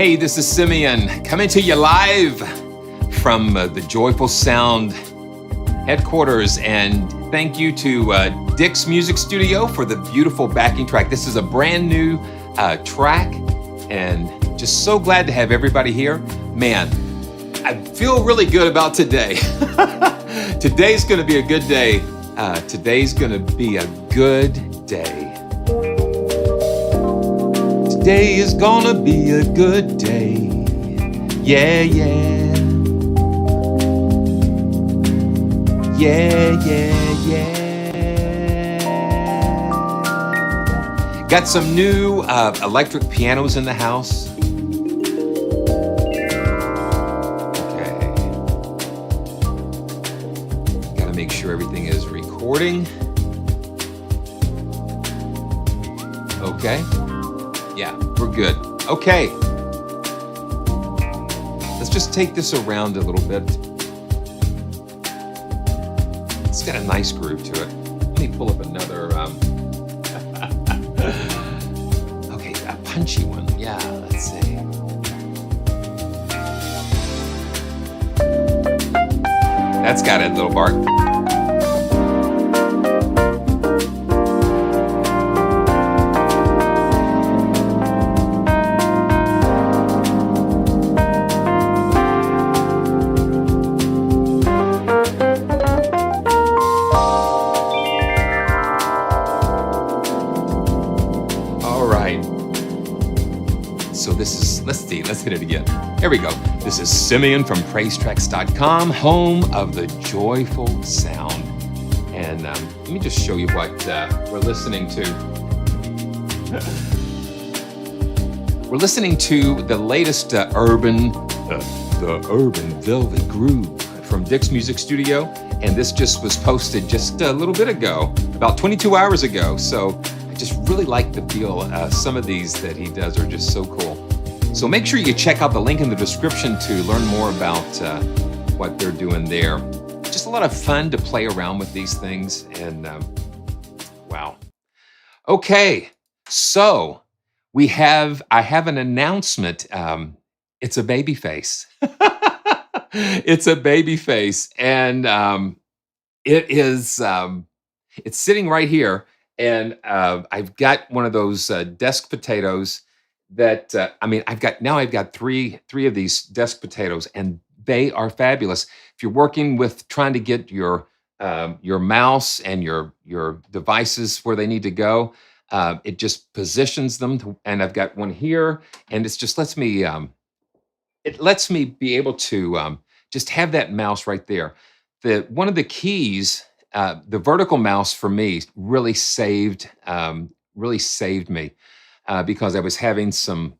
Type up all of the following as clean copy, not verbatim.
Hey, this is Simeon coming to you live from the Joyful Sound headquarters, and thank you to Dick's Music Studio for the beautiful backing track. This is a brand new track, and just so glad to have everybody here. Man, I feel really good about today. Today's gonna be a good day. Today's gonna be a good day. Today is gonna be a good day. Yeah, yeah. Yeah, yeah, yeah. Got some new electric pianos in the house. Okay. Gotta make sure everything is recording. Okay. Yeah, we're good. Okay. Let's just take this around a little bit. It's got a nice groove to it. Let me pull up another, okay, a punchy one. Yeah, let's see. That's got a little bark. Let's hit it again. Here we go. This is Simeon from PraiseTracks.com, home of the Joyful Sound. And let me just show you what we're listening to. We're listening to the latest the urban velvet groove from Dick's Music Studio. And this just was posted just a little bit ago, about 22 hours ago. So I just really like the feel. Some of these that he does are just so cool. So make sure you check out the link in the description to learn more about what they're doing there. Just a lot of fun to play around with these things, and wow. Okay, so I have an announcement. It's a Babyface. It's a Babyface, and it's sitting right here, and I've got one of those desk potatoes that I've got three of these desk potatoes, and they are fabulous. If you're working with trying to get your mouse and your devices where they need to go, it just positions them. And I've got one here, and it lets me be able to just have that mouse right there. One of the keys, the vertical mouse for me really saved me. Because I was having some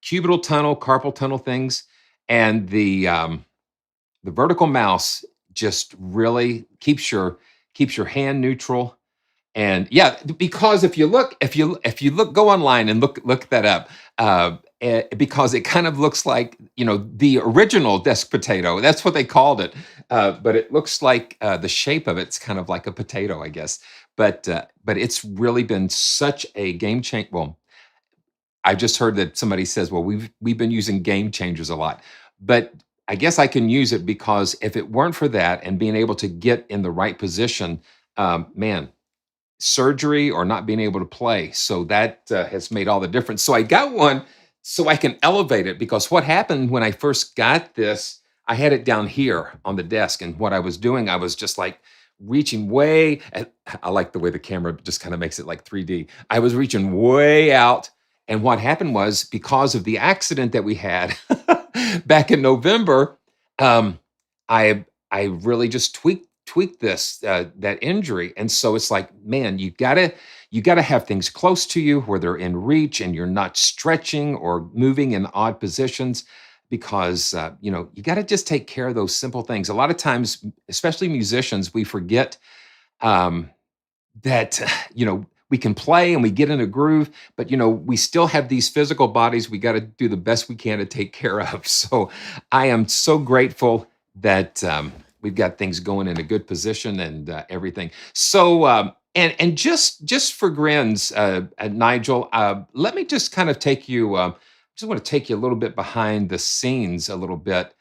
cubital tunnel, carpal tunnel things, and the vertical mouse just really keeps your hand neutral. And yeah, because if you go online and look that up, because it kind of looks like the original desk potato. That's what they called it, but it looks like the shape of it's kind of like a potato, I guess. But it's really been such a game changer. Well, I just heard that somebody says, well, we've been using game changers a lot, but I guess I can use it because if it weren't for that and being able to get in the right position, man, surgery or not being able to play. So that has made all the difference. So I got one so I can elevate it, because what happened when I first got this, I had it down here on the desk, and what I was doing, I was just like reaching way, I like the way the camera just kind of makes it like 3D. I was reaching way out. And what happened was, because of the accident that we had back in November, I really just tweaked that injury. And so it's like, man, you gotta have things close to you where they're in reach and you're not stretching or moving in odd positions, because you gotta just take care of those simple things. A lot of times, especially musicians, we forget that we can play and we get in a groove, but we still have these physical bodies we got to do the best we can to take care of. So I am so grateful that we've got things going in a good position and everything. So and just for grins, Nigel, let me just kind of take you just want to take you a little bit behind the scenes a little bit.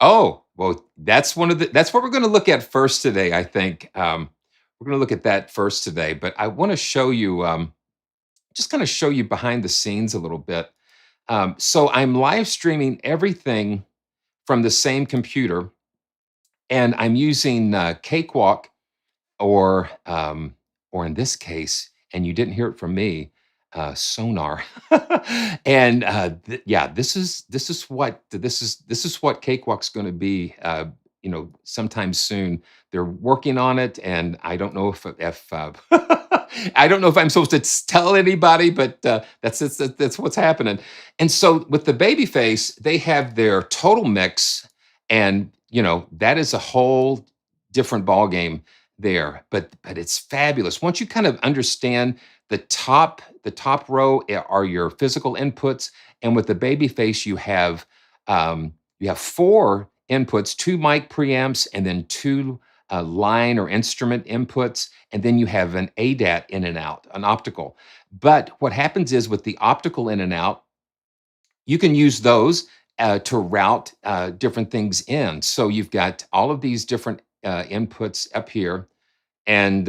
Oh, well, that's what we're going to look at first today, I think. We're going to look at that first today, but I want to show you, just kind of show you behind the scenes a little bit. So I'm live streaming everything from the same computer, and I'm using Cakewalk, or in this case, and you didn't hear it from me, Sonar. And yeah, this is what Cakewalk's going to be. Sometime soon. They're working on it, and I don't know if I don't know if I'm supposed to tell anybody, but that's what's happening. And so with the Babyface, they have their total mix, and that is a whole different ball game there. But it's fabulous once you kind of understand the top row are your physical inputs, and with the Babyface you have four inputs, two mic preamps, and then two line or instrument inputs, and then you have an ADAT in and out, an optical. But what happens is with the optical in and out, you can use those to route different things in. So you've got all of these different inputs up here, and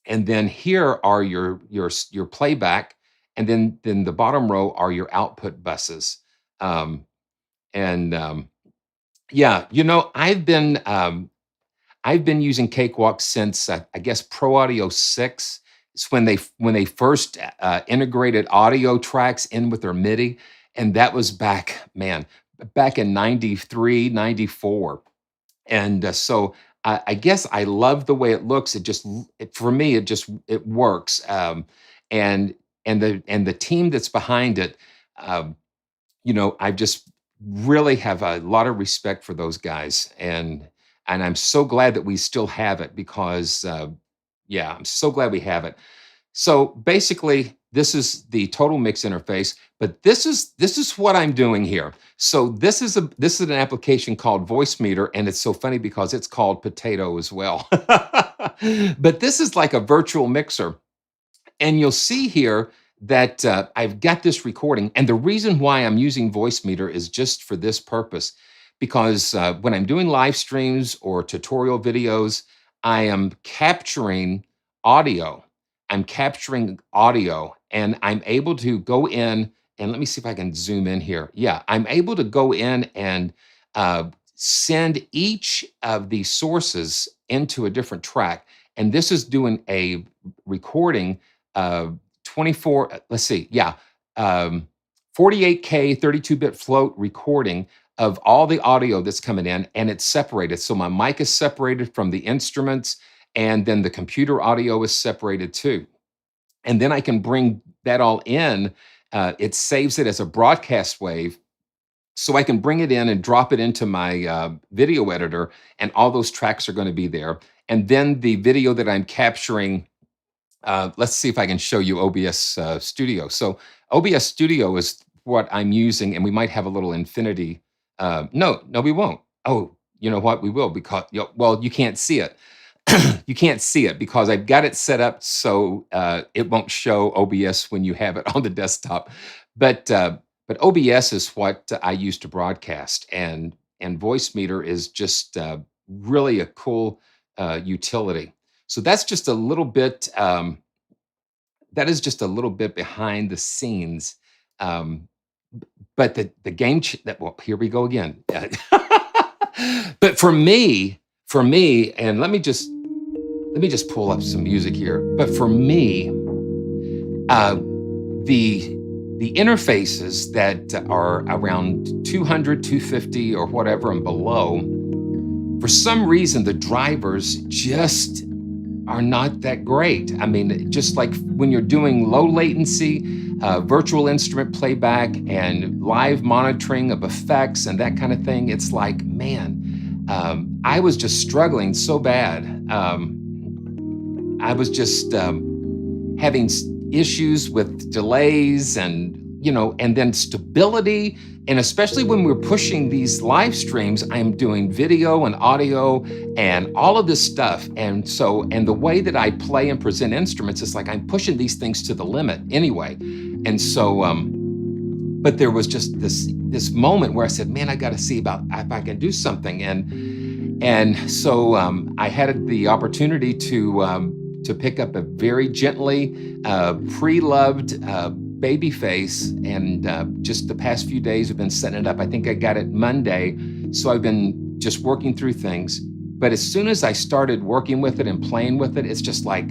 then here are your playback, and then the bottom row are your output buses. And Yeah, I've been using Cakewalk since I guess Pro Audio 6. It's when they first integrated audio tracks in with their MIDI, and that was back in 93, 94. And so I guess I love the way it looks. For me, it works. And the team that's behind it, um, I just really have a lot of respect for those guys, and I'm so glad that we still have it because, yeah, I'm so glad we have it. So basically, this is the total mix interface, but this is what I'm doing here. So this is an application called Voice Meter, and it's so funny because it's called Potato as well. But this is like a virtual mixer, and you'll see here that I've got this recording. And the reason why I'm using Voice Meter is just for this purpose, because when I'm doing live streams or tutorial videos, I am capturing audio. I'm capturing audio, and I'm able to go in, and let me see if I can zoom in here. Yeah, I'm able to go in and send each of the sources into a different track. And this is doing a recording of 24, let's see, yeah, 48K 32-bit float recording of all the audio that's coming in, and it's separated. So my mic is separated from the instruments, and then the computer audio is separated too. And then I can bring that all in. It saves it as a broadcast wave, so I can bring it in and drop it into my video editor, and all those tracks are going to be there. And then the video that I'm capturing, let's see if I can show you OBS Studio. So OBS Studio is what I'm using, and we might have a little infinity. No, we won't. Oh, you know what? We will, because well, you can't see it. You can't see it because I've got it set up so it won't show OBS when you have it on the desktop. But OBS is what I use to broadcast, and Voice Meter is just really a cool utility. So that's just a little bit. That is just a little bit behind the scenes. Um, but the that, well, here we go again. But for me, and let me just pull up some music here. But for me, the interfaces that are around 200, 250, or whatever and below, for some reason, the drivers just are not that great. I mean, just like when you're doing low latency, virtual instrument playback and live monitoring of effects and that kind of thing, it's like, man, I was just struggling so bad. I was just having issues with delays and then stability. And especially when we're pushing these live streams, I'm doing video and audio and all of this stuff. And the way that I play and present instruments is like I'm pushing these things to the limit anyway. And so but there was just this moment where I said, man, I got to see about if I can do something. And so I had the opportunity to pick up a very gently pre-loved Babyface, and just the past few days I've been setting it up. I think I got it Monday, so I've been just working through things. But as soon as I started working with it and playing with it, it's just like,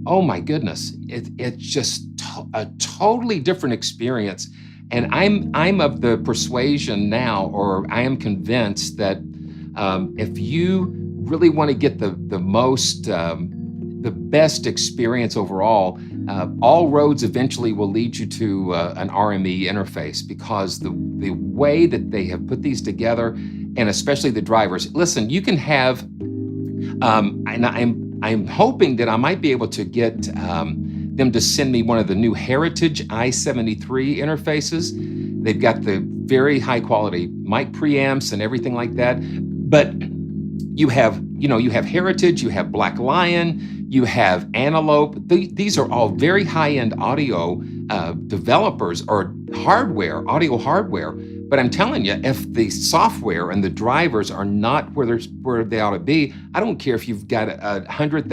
oh my goodness, it's just a totally different experience. And I'm of the persuasion now, or I am convinced that if you really want to get the best experience overall, all roads eventually will lead you to an RME interface, because the way that they have put these together, and especially the drivers. Listen, you can have, and I'm hoping that I might be able to get them to send me one of the new Heritage i73 interfaces. They've got the very high quality mic preamps and everything like that. But you have Heritage, you have Black Lion, you have Antelope. These are all very high-end audio developers, or hardware, audio hardware. But I'm telling you, if the software and the drivers are not where they ought to be, I don't care if you've got a $100,000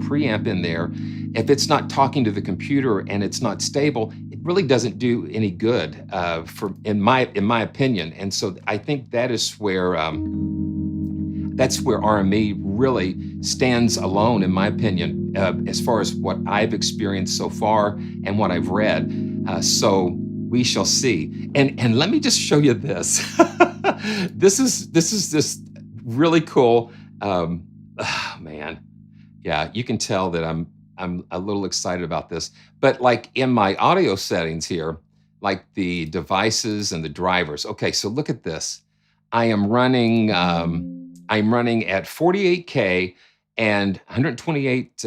preamp in there. If it's not talking to the computer and it's not stable, it really doesn't do any good, in my opinion. And so I think that is where that's where RME really stands alone, in my opinion, as far as what I've experienced so far and what I've read. So we shall see. And let me just show you this. This is just really cool. Oh, man, yeah, you can tell that I'm a little excited about this. But like in my audio settings here, like the devices and the drivers. Okay, so look at this. I'm running at 48K and 128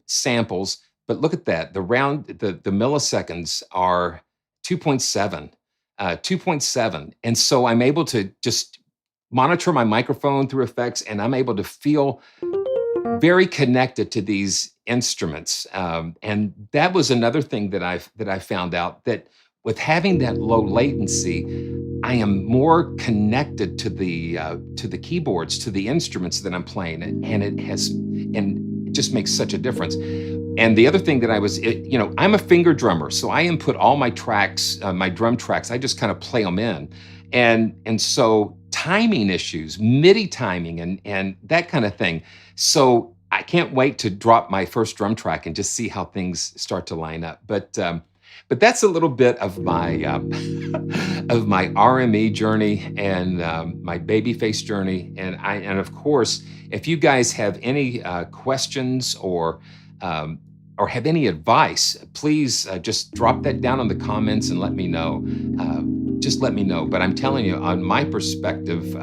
samples. But look at that. The milliseconds are 2.7. And so I'm able to just monitor my microphone through effects, and I'm able to feel very connected to these instruments. And that was another thing that I found out, that with having that low latency, I am more connected to the keyboards, to the instruments that I'm playing, and it just makes such a difference. And the other thing that I'm a finger drummer, so I input all my tracks, my drum tracks. I just kind of play them in, and so timing issues, MIDI timing, and that kind of thing. So I can't wait to drop my first drum track and just see how things start to line up. But that's a little bit of my of my RME journey and my Babyface journey. And of course, if you guys have any questions or have any advice, please just drop that down in the comments and let me know. Just let me know. But I'm telling you, on my perspective,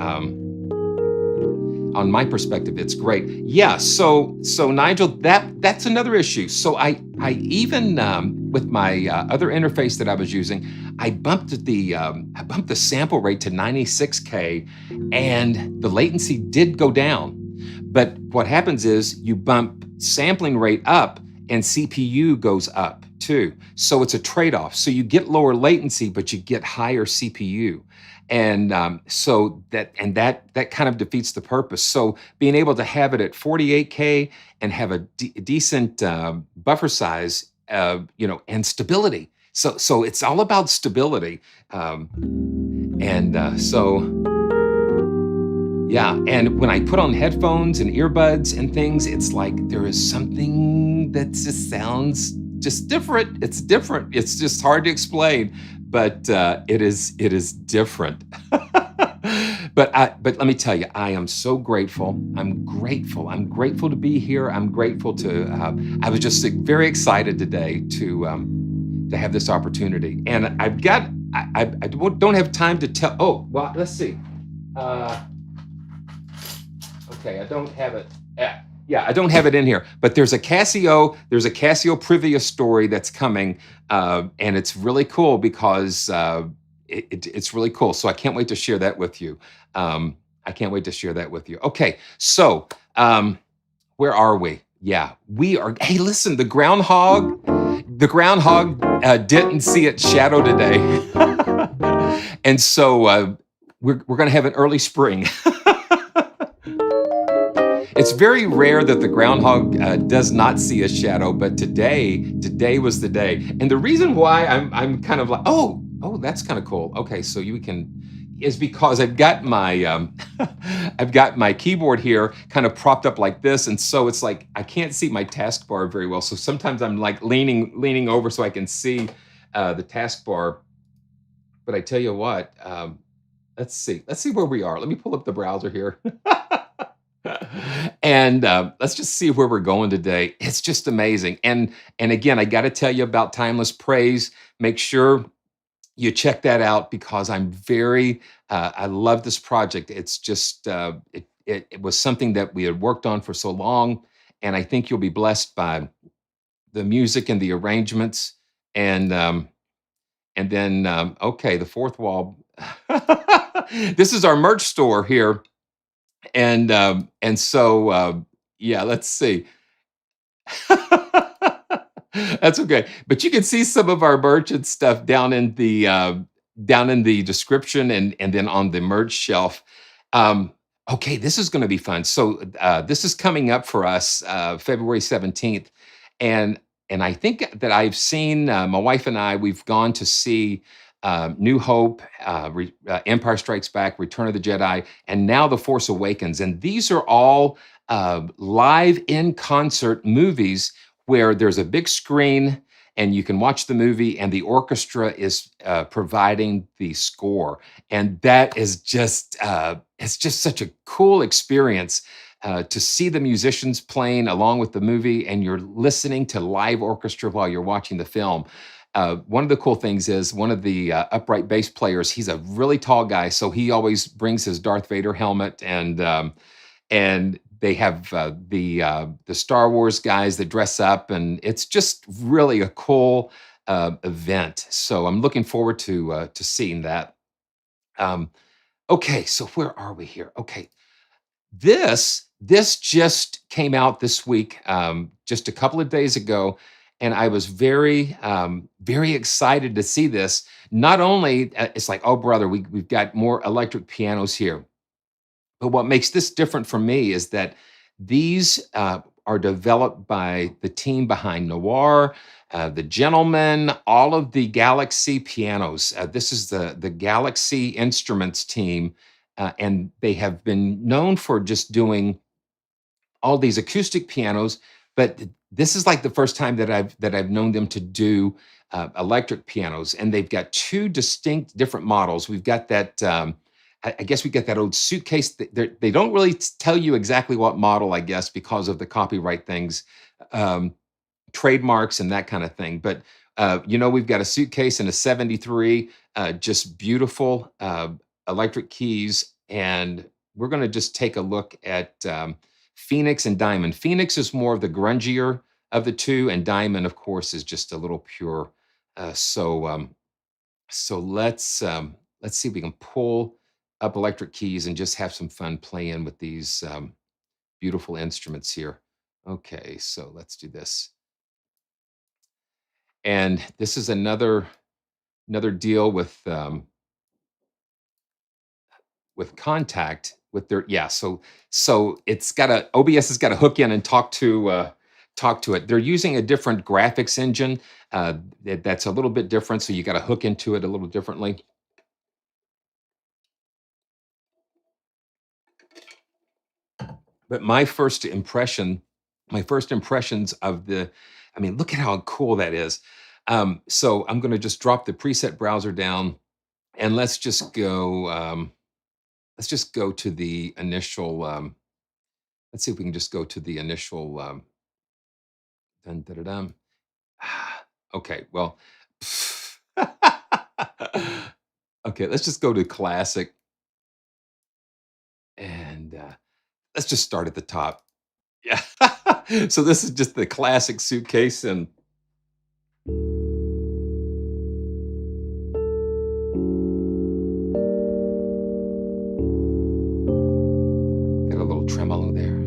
it's great. Yeah. So Nigel, that's another issue. So I even with my other interface that I was using, I bumped the sample rate to 96K, and the latency did go down. But what happens is you bump sampling rate up, and CPU goes up too. So it's a trade-off. So you get lower latency, but you get higher CPU. And so that kind of defeats the purpose. So being able to have it at 48K and have a decent buffer size, and stability. So it's all about stability. Yeah, and when I put on headphones and earbuds and things, it's like there is something that just sounds just different. It's different. It's just hard to explain, but it is different. But let me tell you, I am so grateful. I'm grateful to be here. I'm grateful to. I was just very excited today to have this opportunity, and I've got. I don't have time to tell. Oh, well, let's see. Okay, I don't have it. Yeah, I don't have it in here. But there's a Casio Privia story that's coming, and it's really cool because it's really cool. So I can't wait to share that with you. Okay, so where are we? Yeah, we are. Hey, listen, the groundhog didn't see its shadow today. And so we're going to have an early spring. It's very rare that the groundhog does not see a shadow, but today was the day. And the reason why I'm kind of like, oh, that's kind of cool. Okay, so you can, is because I've got my I've got my keyboard here kind of propped up like this, and so it's like I can't see my taskbar very well. So sometimes I'm like leaning over so I can see the taskbar. But I tell you what, let's see where we are. Let me pull up the browser here. And let's just see where we're going today. It's just amazing. And again, I got to tell you about Timeless Praise. Make sure you check that out because I'm very I love this project. It's just it was something that we had worked on for so long, and I think you'll be blessed by the music and the arrangements. And then okay, the fourth wall. This is our merch store here, and so yeah, let's see. That's okay. But you can see some of our merch and stuff down in the description and then on the merch shelf. Um, okay, this is going to be fun. So this is coming up for us February 17th, and and I think that I've seen my wife and I. We've gone to see New Hope, Empire Strikes Back, Return of the Jedi, and now The Force Awakens. And these are all live in concert movies where there's a big screen and you can watch the movie and the orchestra is providing the score, and that is just it's just such a cool experience to see the musicians playing along with the movie and you're listening to live orchestra while you're watching the film. One of the cool things is one of the upright bass players, he's a really tall guy, so he always brings his Darth Vader helmet, and they have the Star Wars guys that dress up, and it's just really a cool event. So I'm looking forward to seeing that. Um, okay, so where are we here? Okay, this just came out this week, just a couple of days ago, and I was very excited to see this. Not only it's like, oh brother, we've got more electric pianos here. But what makes this different for me is that these are developed by the team behind Noir, the Gentleman, all of the Galaxy pianos. This is the Galaxy Instruments team, and they have been known for just doing all these acoustic pianos, but this is like the first time that I've known them to do electric pianos, and they've got two distinct different models. We've got that. I guess we get that old suitcase. They don't really tell you exactly what model, I guess, because of the copyright things, um, trademarks, and that kind of thing. But we've got a suitcase and a '73, just beautiful electric keys, and we're going to just take a look at Phoenix and Diamond. Phoenix is more of the grungier of the two, and Diamond, of course, is just a little pure. So let's see if we can pull up electric keys and just have some fun playing with these beautiful instruments here. Okay, so let's do this. And this is another deal with Kontakt with their yeah. So it's got a OBS has got to hook in and talk to it. They're using a different graphics engine that's a little bit different, so you got to hook into it a little differently. But my first impressions of I mean, look at how cool that is. So I'm going to just drop the preset browser down and let's just go to the initial, let's see if we can just go to the initial, dun, dun, dun, dun. Okay, well, okay, let's just go to classic and let's just start at the top. Yeah. So this is just the classic suitcase and got a little tremolo there.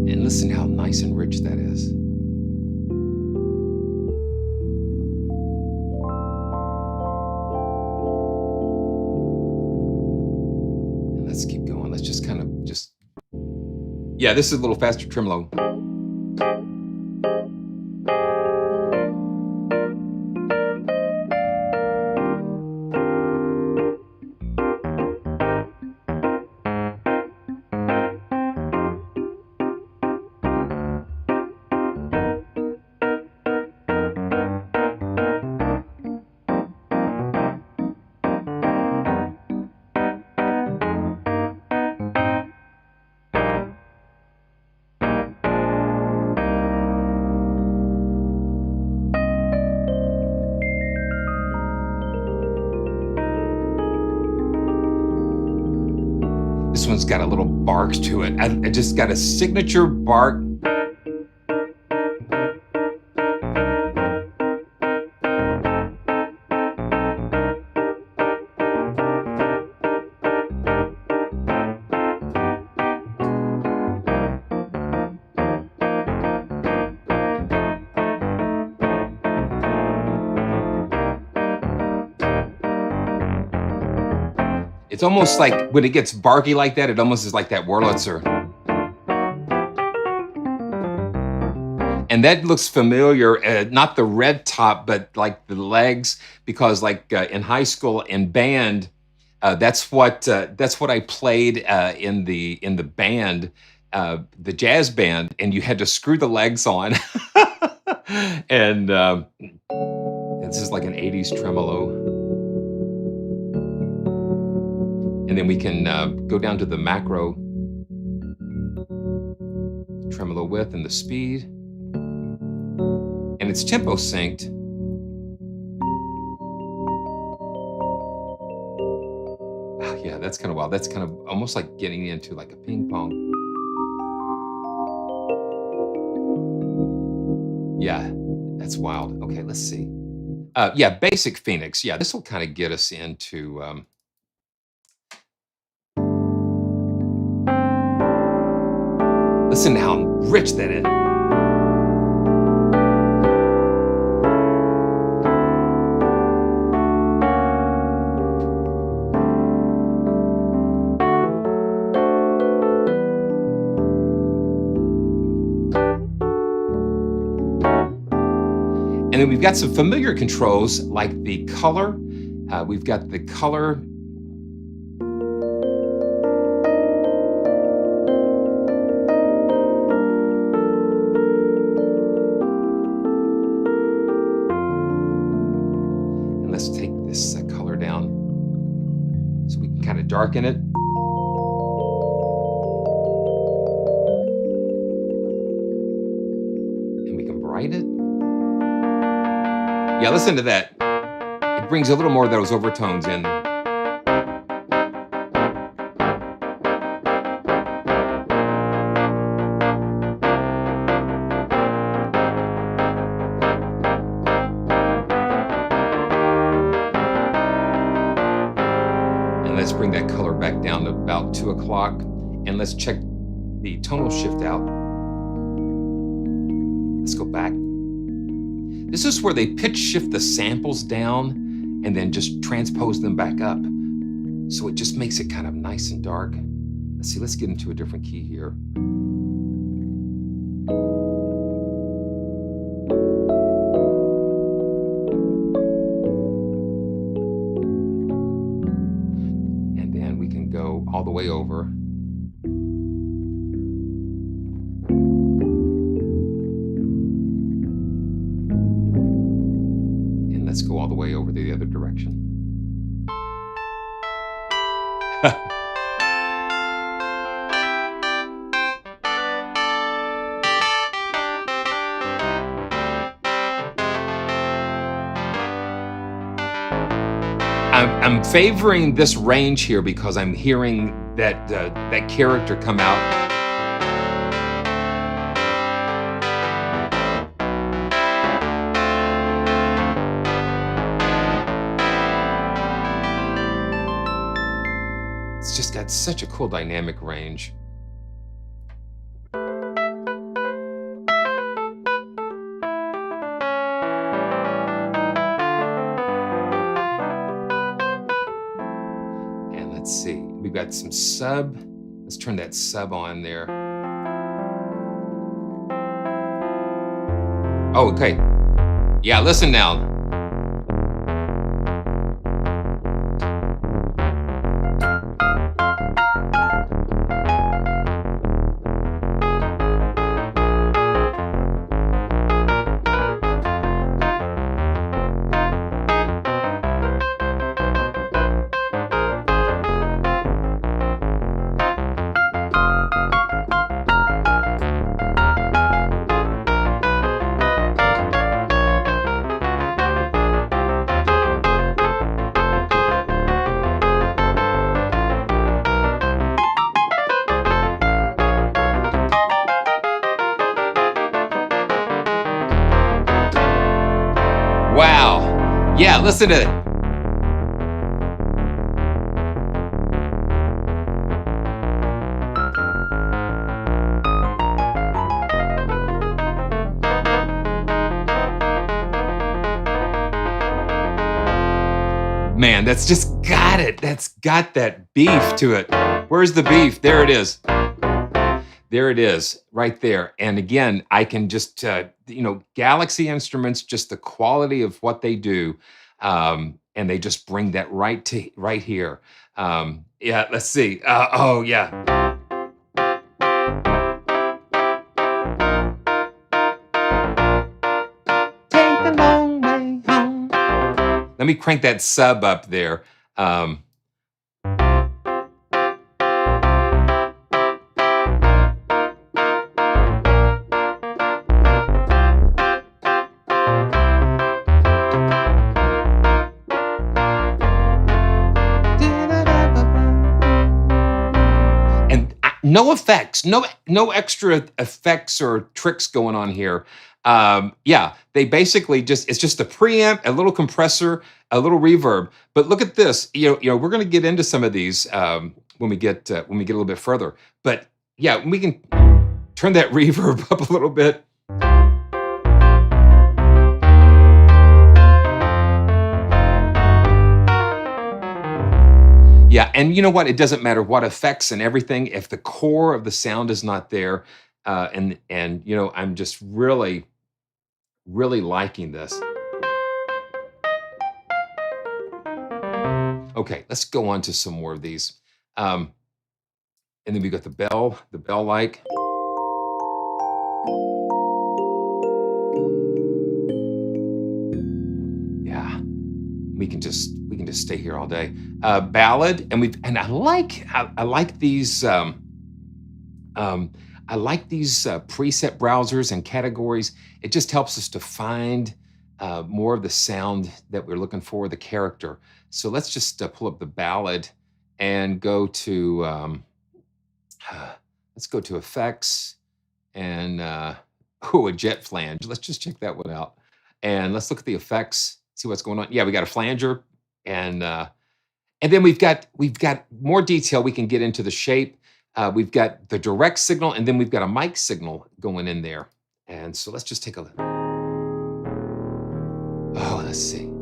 And listen how nice and rich that is. And let's keep going. Let's just kind of yeah, this is a little faster tremolo. This one's got a little bark to it. I just got a signature bark. It's almost like when it gets barky like that, it almost is like that Wurlitzer. And that looks familiar, not the red top, but like the legs, because like in high school in band, that's what I played in the band, the jazz band, and you had to screw the legs on. And this is like an 80s tremolo. And then we can go down to the macro tremolo width and the speed. And it's tempo synced. Oh, yeah, that's kind of wild. That's kind of almost like getting into like a ping pong. Yeah, that's wild. Okay, let's see. Yeah, basic Phoenix. Yeah, this will kind of get us into... listen to how rich that is. And then we've got some familiar controls like the color. We've got the color. And let's take this color down so we can kind of darken it. And we can brighten it. Yeah, listen to that. It brings a little more of those overtones in. And let's bring that color back down to about 2 o'clock. And let's check the tonal shift out. Let's go back. This is where they pitch shift the samples down and then just transpose them back up. So it just makes it kind of nice and dark. Let's see, let's get into a different key here. And then we can go all the way over. Let's go all the way over to the other direction. I'm favoring this range here because I'm hearing that that character come out. It's just got such a cool dynamic range. let's see, we've got some sub. Let's turn that sub on there. Oh, okay. Yeah, listen now. Wow. Yeah, listen to it. Man, that's just got it. That's got that beef to it. Where's the beef? There it is. There it is, right there. And again, I can just, Galaxy Instruments, just the quality of what they do, and they just bring that right here. Yeah, let's see. Oh, yeah. Take the long way home. Let me crank that sub up there. No effects, no extra effects or tricks going on here. Yeah, they basically it's just a preamp, a little compressor, a little reverb. But look at this. We're going to get into some of these when we get a little bit further. But yeah, we can turn that reverb up a little bit. Yeah, and you know what? It doesn't matter what effects and everything. If the core of the sound is not there, and I'm just really, really liking this. Okay, let's go on to some more of these. And then we got the bell-like. Yeah, we can just stay here all day. Ballad, and I like these preset browsers and categories. It just helps us to find more of the sound that we're looking for, the character. So let's just pull up the ballad and go to let's go to effects and a jet flange. Let's just check that one out. And let's look at the effects, see what's going on. Yeah, we got a flanger, and then we've got more detail. We can get into the shape. We've got the direct signal, and then we've got a mic signal going in there. And so let's just take a look. Oh, let's see.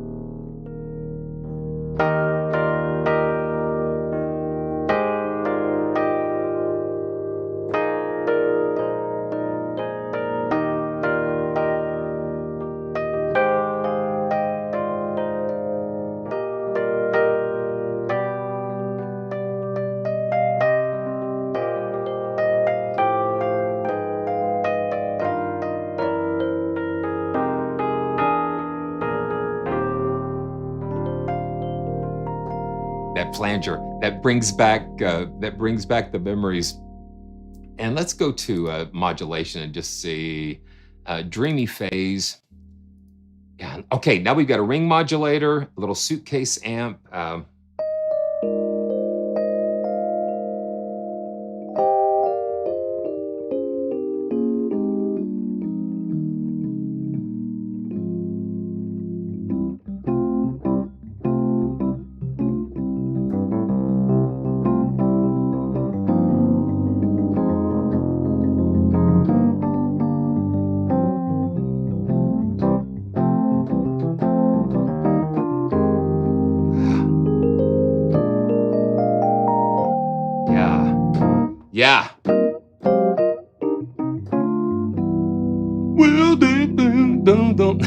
That flanger that brings back the memories. And let's go to modulation and just see dreamy phase. Yeah. Okay, now we've got a ring modulator, a little suitcase amp. Yeah. Well, dun, dun, dun, dun.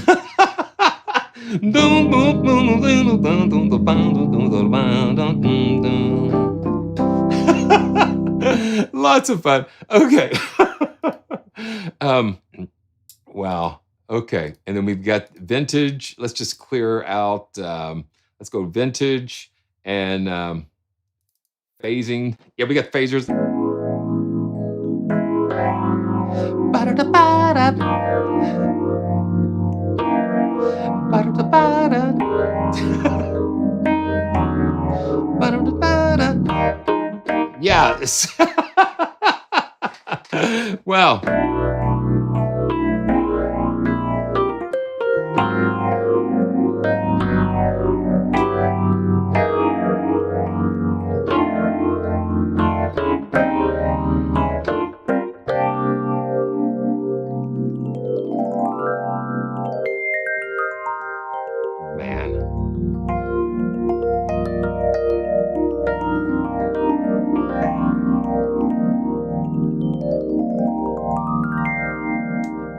Lots of fun. Okay. um, wow. Okay. And then we've got vintage. Let's just clear out. Let's go vintage and phasing. Yeah, we got phasers. Yes. Well, man.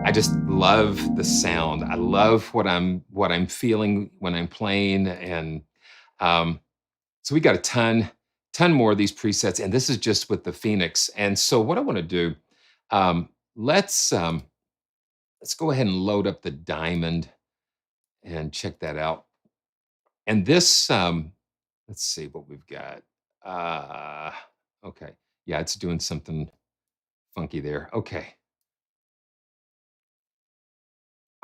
I just love the sound. I love what I'm feeling when I'm playing, and um, so we got a ton more of these presets, and this is just with the Phoenix. And so what I want to do, um, let's um, let's go ahead and load up the Diamond and check that out. And this, let's see what we've got. Uh, okay, yeah, it's doing something funky there. Okay.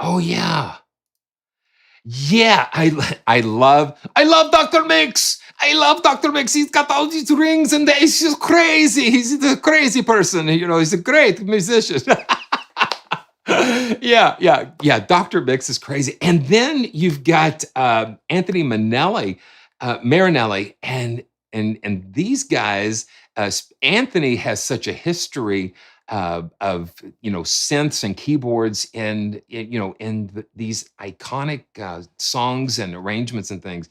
Oh yeah. Yeah, I love Dr. Mix. I love Dr. Mix. He's got all these rings and he's just crazy. He's a crazy person. He's a great musician. Yeah. Dr. Mix is crazy. And then you've got Anthony Marinelli, and these guys. Anthony has such a history of synths and keyboards in these iconic songs and arrangements and things.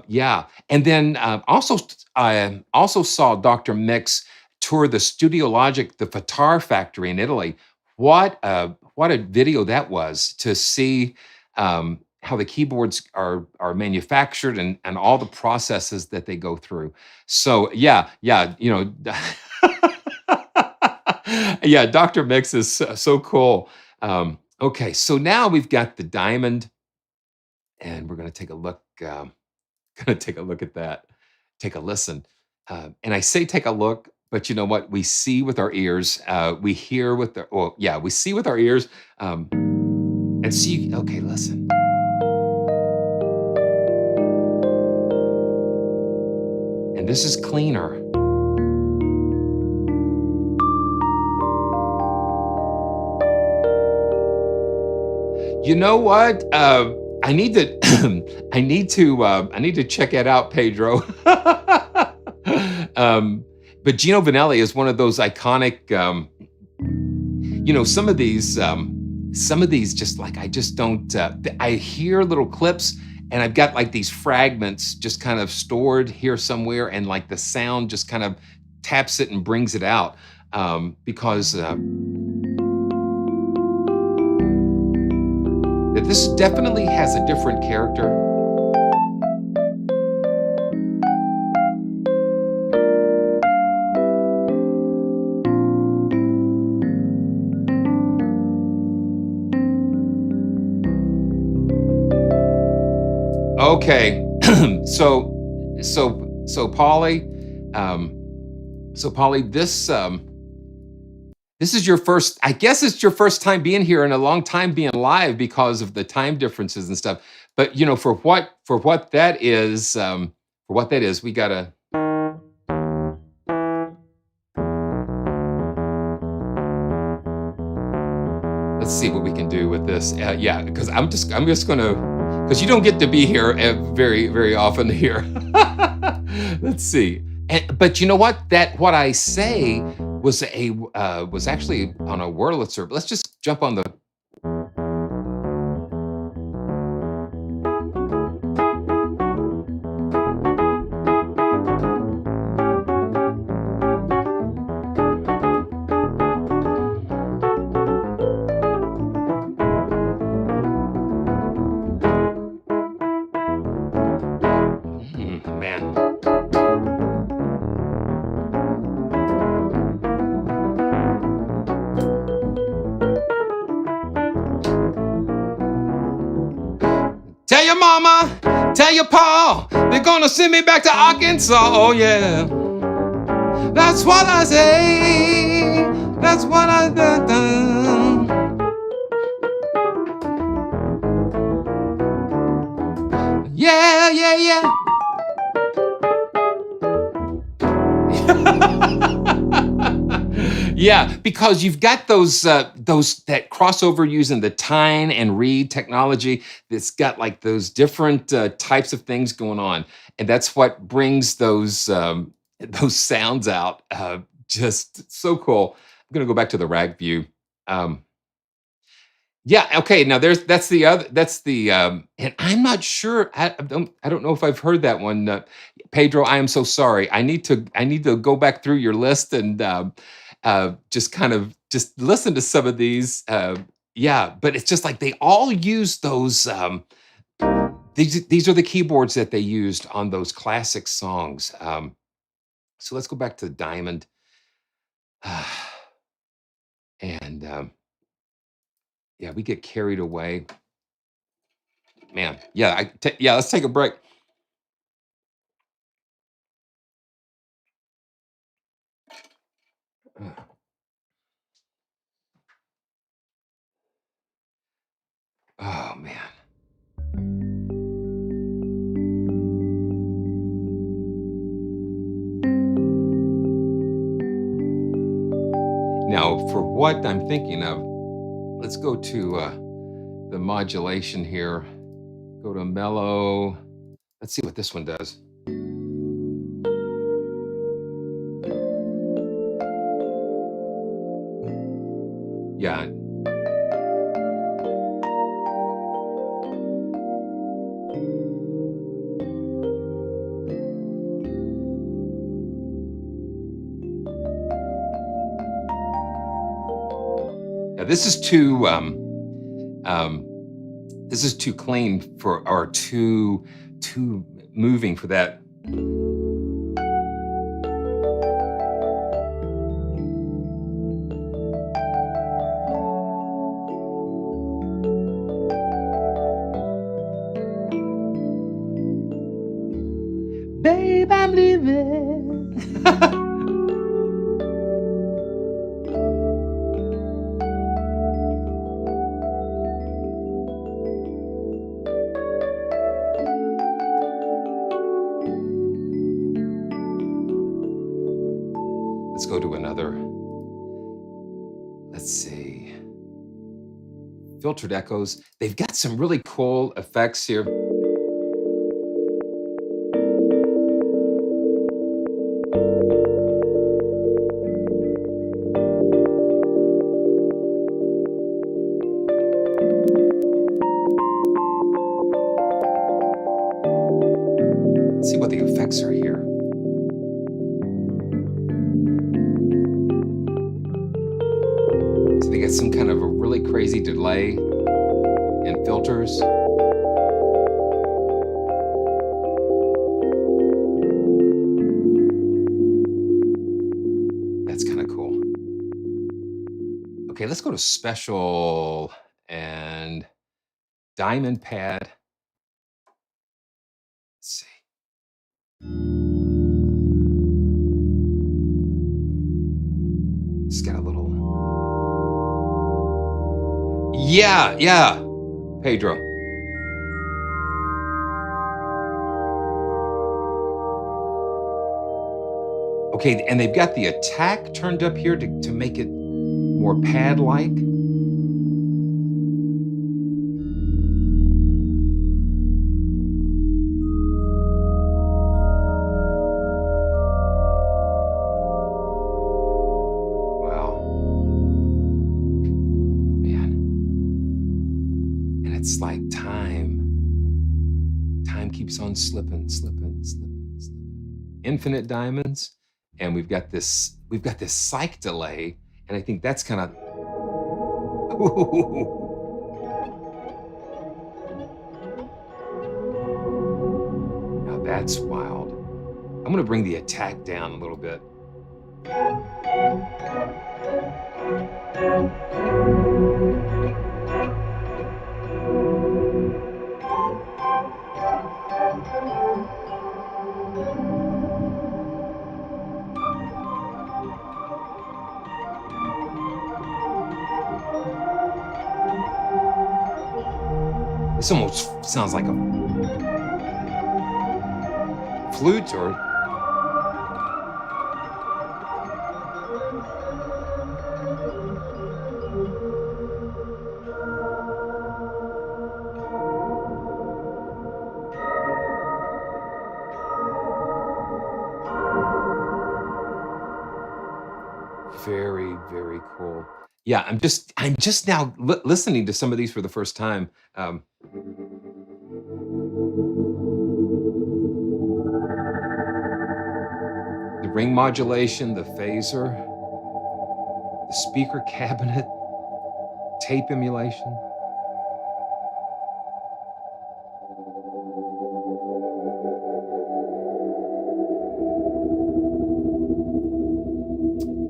Yeah, and then also I also saw Dr. Mix tour the Studio Logic, the Guitar Factory in Italy. What a video that was to see how the keyboards are manufactured and all the processes that they go through. So yeah, yeah, Dr. Mix is so cool. Okay, so now we've got the Diamond, and we're gonna take a look. Gonna take a look at that. Take a listen. And I say take a look, but you know what? We see with our ears. We hear with the. Well, yeah, we see with our ears. And see. Okay, listen. And this is cleaner. You know what? I need to I need to check it out, Pedro. But Gino Vanelli is one of those iconic. Some of these just like I just don't. I hear little clips, and I've got like these fragments just kind of stored here somewhere, and like the sound just kind of taps it and brings it out because. That this definitely has a different character. Okay, so Polly, this is your first, I guess it's your first time being here and a long time being live because of the time differences and stuff. But for what that is, we gotta. Let's see what we can do with this. Yeah, because I'm just gonna, because you don't get to be here very very often here. Let's see. But you know what? What I say was actually on a Wurlitzer. Let's just jump on the. your mama, tell your pa, they're gonna send me back to Arkansas. Oh yeah, that's what I say. That's what I done. Yeah, yeah, yeah. Yeah, because you've got those that crossover using the tine and reed technology that's got like those different types of things going on, and that's what brings those sounds out. Just so cool. I'm gonna go back to the rag view. Um, yeah, okay. Now that's the other. That's the and I'm not sure. I don't know if I've heard that one. Pedro, I am so sorry. I need to go back through your list and just kind of just listen to some of these. Yeah, but it's just like they all use those. These are the keyboards that they used on those classic songs. So let's go back to Diamond, and yeah, we get carried away. Man, yeah, yeah. Let's take a break. Oh man. Now, for what I'm thinking of, let's go to the modulation here. Go to mellow. Let's see what this one does. Yeah. Yeah, um, this is too clean for, or too moving for that. Babe, I'm leaving. Let's go to another. Let's see. Filtered echoes. They've got some really cool effects here. Let's see what the effects are here. So they got some kind of a really crazy delay and filters. That's kind of cool. Okay, let's go to special and diamond pad. Let's see. It's got a little. Yeah, yeah, Pedro. Okay, and they've got the attack turned up here to make it more pad-like. It's like time keeps on slipping. Infinite diamonds, and we've got this psych delay, and I think that's kind of. Now that's wild. I'm gonna bring the attack down a little bit. This almost sounds like a flute or very, very cool. Yeah, I'm just now listening to some of these for the first time. The ring modulation, the phaser, the speaker cabinet, tape emulation.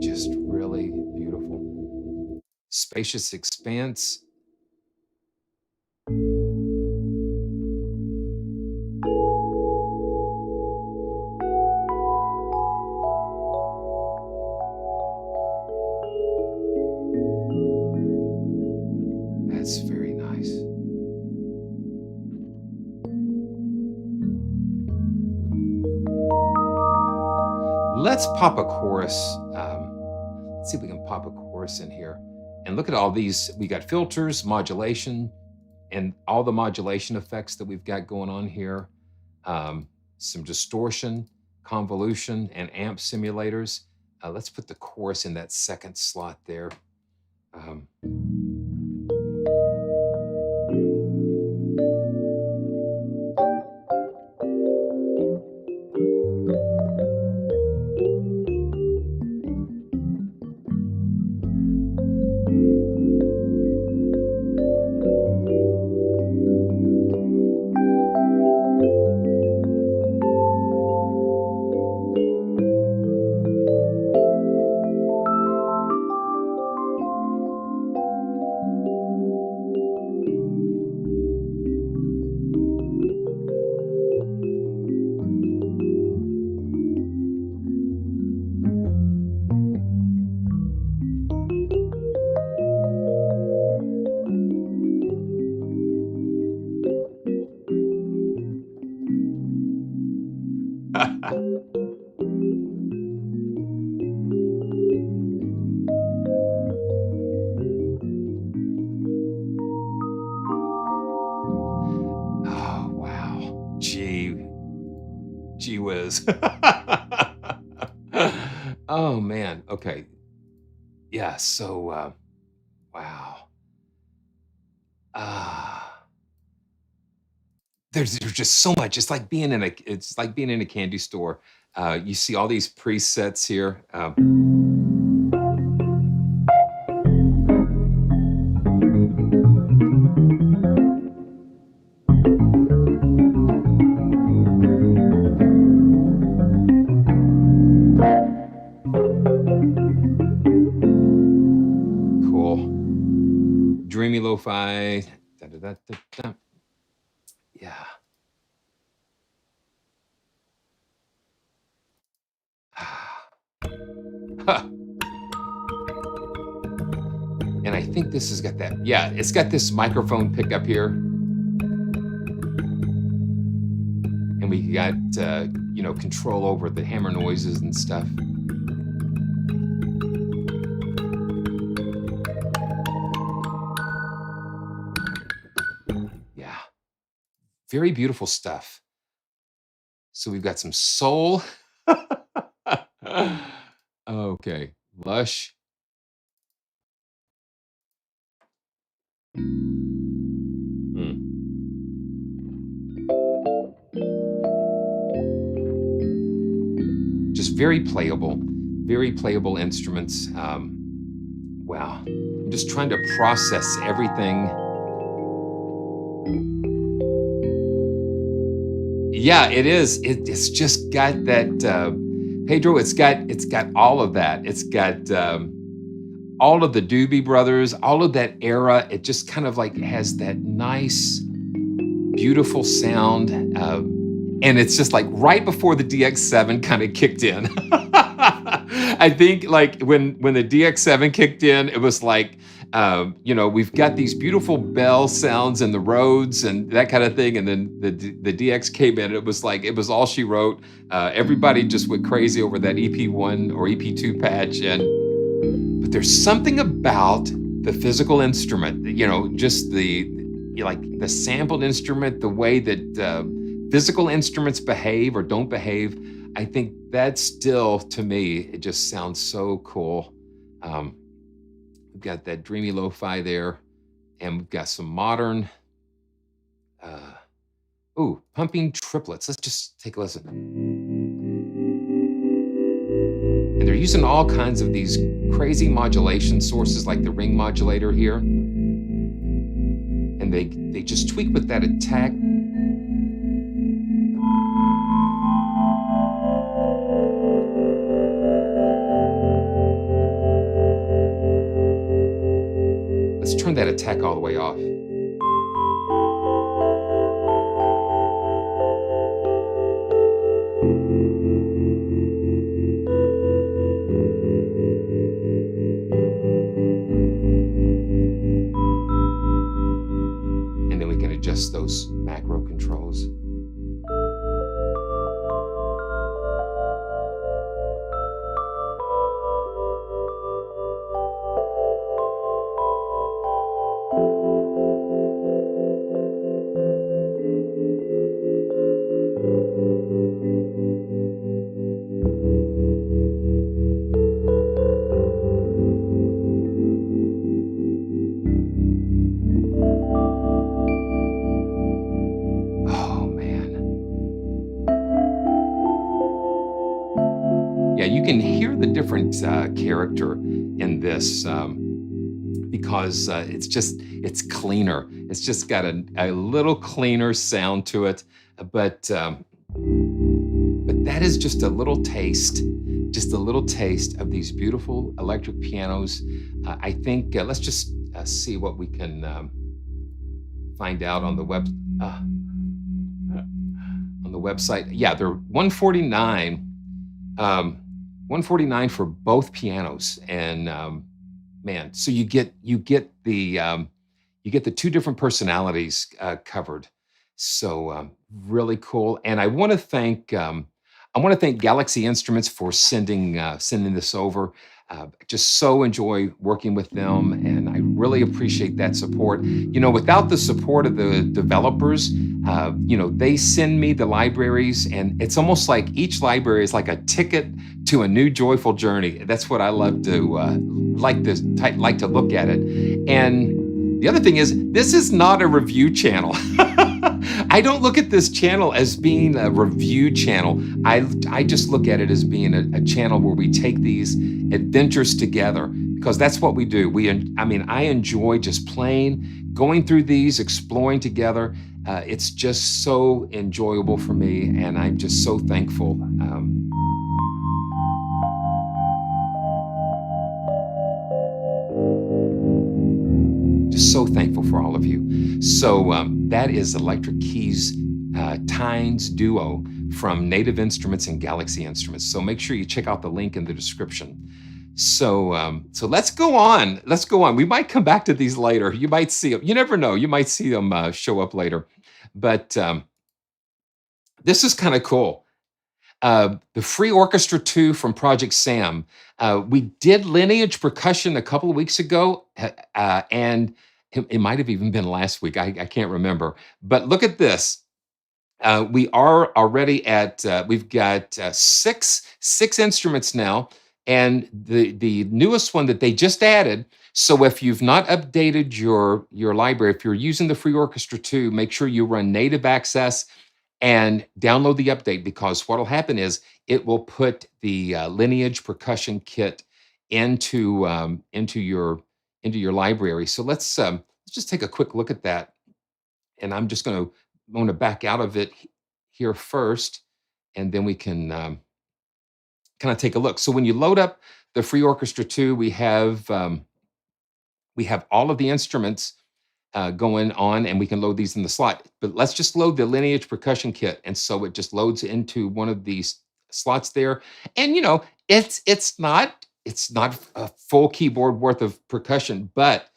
Just really beautiful. Spacious expanse. That's very nice. Let's pop a chorus. Let's see if we can pop a chorus in here. And look at all these. We got filters, modulation, and all the modulation effects that we've got going on here. Some distortion, convolution, and amp simulators. Let's put the chorus in that second slot there. Oh, wow. Gee whiz. Oh, man. Okay. Yeah, so, wow. Ah, there's just so much. It's like being in a candy store. You see all these presets here. Cool. Dreamy lo-fi. Da, da, da, da, da. Yeah. Huh. And I think this has got that. Yeah, it's got this microphone pickup here. And we got, control over the hammer noises and stuff. Yeah. Very beautiful stuff. So we've got some soul. Okay. Lush. Just very playable instruments. Wow. I'm just trying to process everything. Yeah, it is. It's just got that, Pedro, it's got all of that. It's got all of the Doobie Brothers, all of that era. It just kind of like has that nice, beautiful sound. And it's just like right before the DX7 kind of kicked in. I think like when the DX7 kicked in, it was like, we've got these beautiful bell sounds in the roads and that kind of thing, and then the DX came in. It was like it was all she wrote. Everybody just went crazy over that EP1 or EP2 patch, and but there's something about the physical instrument, just like the sampled instrument, the way that physical instruments behave or don't behave. I think that still, to me, it just sounds so cool. Um, we've got that dreamy lo-fi there, and we've got some modern, uh, pumping triplets. Let's just take a listen. And they're using all kinds of these crazy modulation sources like the ring modulator here. And they just tweak with that attack. Let's turn that attack all the way off. And then we can adjust those macro controls. Yeah, you can hear the different character in this because it's cleaner. It's just got a little cleaner sound to it. But that is just a little taste of these beautiful electric pianos. I think let's just see what we can find out on the website. Yeah, they're 149. 149 for both pianos, and man, so you get the two different personalities covered. So really cool. And I want to thank Galaxy Instruments for sending this over. Just so enjoy working with them, and I really appreciate that support. Without the support of the developers, they send me the libraries, and it's almost like each library is like a ticket to a new joyful journey. That's what I love to like to look at it. And the other thing is, this is not a review channel. I don't look at this channel as being a review channel. I just look at it as being a channel where we take these adventures together, because that's what we do. I enjoy just playing, going through these, exploring together. It's just so enjoyable for me, and I'm just so thankful. Just so thankful for all of you. So that is Electric Keys Tynes Duo from Native Instruments and Galaxy Instruments. So make sure you check out the link in the description. So let's go on. Let's go on. We might come back to these later. You might see them. You never know. You might see them show up later. But this is kind of cool. The Free Orchestra 2 from Project Sam. We did Lineage Percussion a couple of weeks ago, and it might have even been last week. I can't remember. But look at this. We are already at, we've got six instruments now, and the newest one that they just added. So if you've not updated your library, if you're using the Free Orchestra 2, make sure you run native access and download the update, because what will happen is it will put the Lineage Percussion kit into your library. So let's just take a quick look at that, and I'm just going to back out of it here first, and then we can kind of take a look. So when you load up the Free Orchestra 2, we have all of the instruments going on, and we can load these in the slot. But let's just load the Lineage Percussion kit. And so it just loads into one of these slots there. And, It's not a full keyboard worth of percussion, but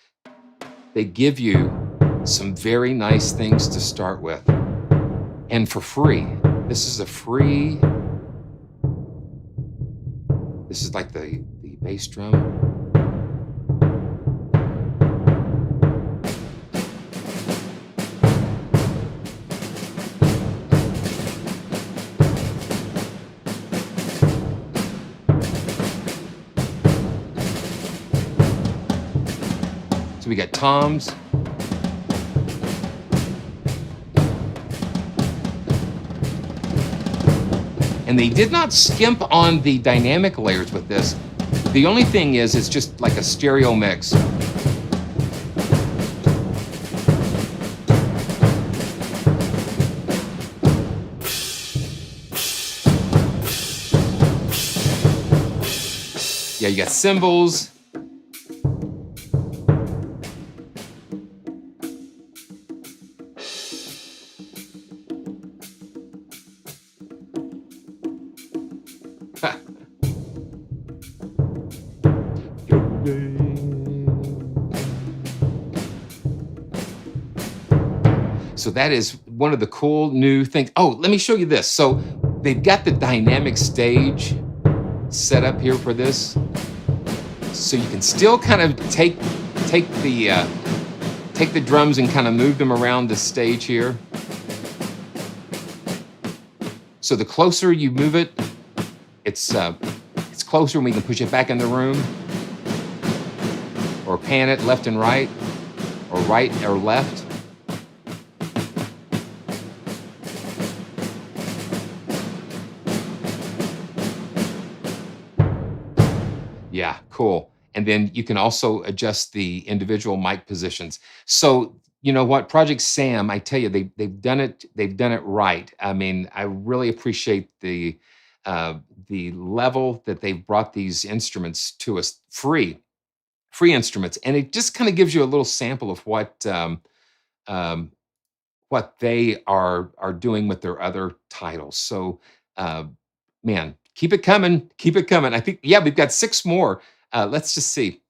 they give you some very nice things to start with, and for free. This is a free. This is like the bass drum. So we got toms. And they did not skimp on the dynamic layers with this. The only thing is, it's just like a stereo mix. Yeah, you got cymbals. So that is one of the cool new things. Oh, let me show you this. So they've got the dynamic stage set up here for this. So you can still kind of take the drums and kind of move them around the stage here. So the closer you move it, it's closer, and we can push it back in the room, or pan it left and right, or right or left. Yeah, cool. And then you can also adjust the individual mic positions. So you know what, Project Sam, I tell you, they've done it right. I mean, I really appreciate the level that they've brought these instruments to us, free instruments, and it just kind of gives you a little sample of um, what they are doing with their other titles. So, uh, man, keep it coming, keep it coming. I think, yeah, we've got six more. Let's just see.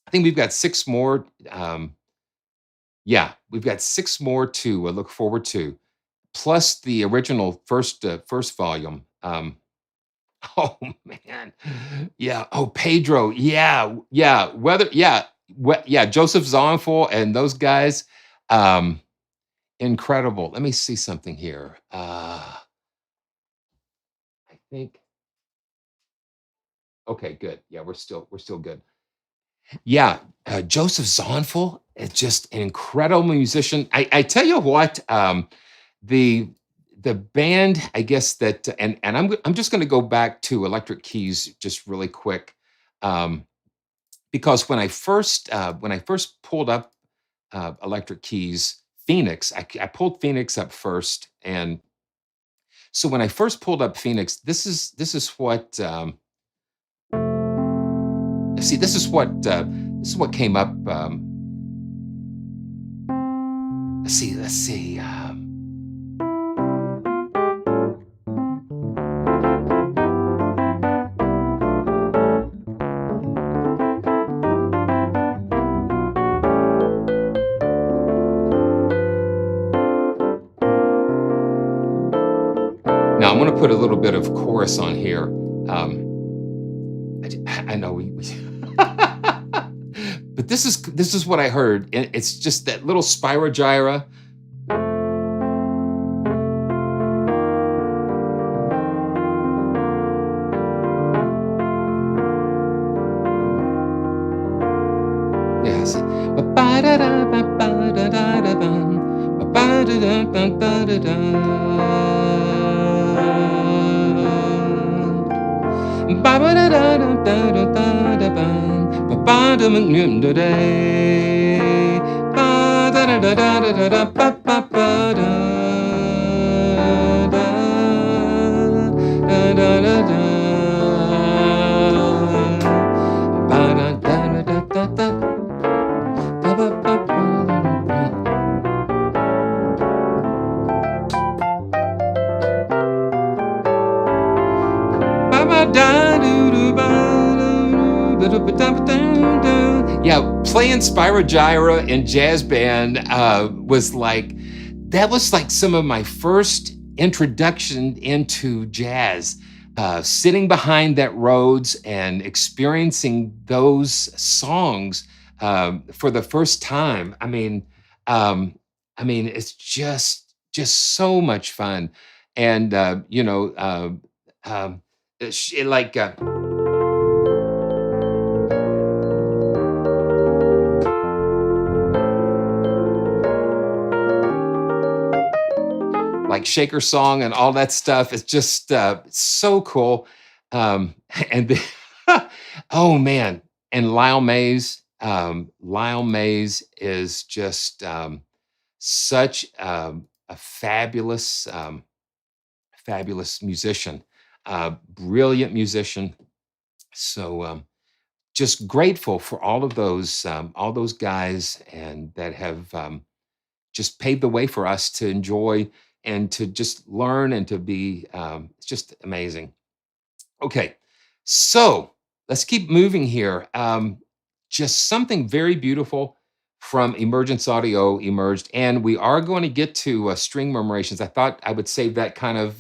I think we've got six more. Yeah, we've got six more to look forward to, plus the original first volume. Oh man, yeah. Oh, Pedro, yeah, yeah. Yeah. Joseph Zonful and those guys, um, incredible. Let me see something here. I think. Okay, good. Yeah, we're still good. Yeah, Joseph Zonful is just an incredible musician. I tell you what, the the band, I guess that, and I'm just going to go back to Electric Keys just really quick, um, because when I first pulled up Electric Keys Phoenix, I pulled Phoenix up first, and so when I first pulled up Phoenix, this is what see this is what came up. Let's see. Now I'm going to put a little bit of chorus on here. I know but this is what I heard. And it's just that little Spyrogyra. Yes. Yeah, playing Spyro Gyra in jazz band that was like some of my first introduction into jazz. Sitting behind that Rhodes and experiencing those songs for the first time. Um, it's just so much fun, and um, it, like. Like Shaker Song and all that stuff. It's just so cool. And oh man, and Lyle Mays is just such a fabulous musician, brilliant musician. So just grateful for all those guys and that have just paved the way for us to enjoy and to just learn and to be it's just amazing. Okay, so let's keep moving here. Just something very beautiful from Emergence Audio emerged, and we are going to get to string murmurations. I thought I would save that kind of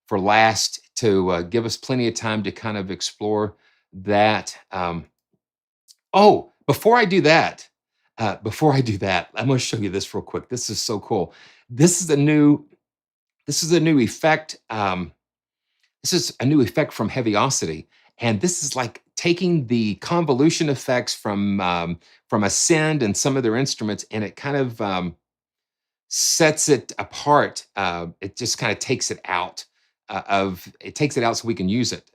for last to give us plenty of time to kind of explore that. Oh, before I do that, I'm going to show you this real quick. This is so cool. This is a new this is a new effect. This is a new effect from HEAVYOCITY, and this is like taking the convolution effects from Ascend and some of their instruments, and it kind of sets it apart. It just kind of takes it out so we can use it.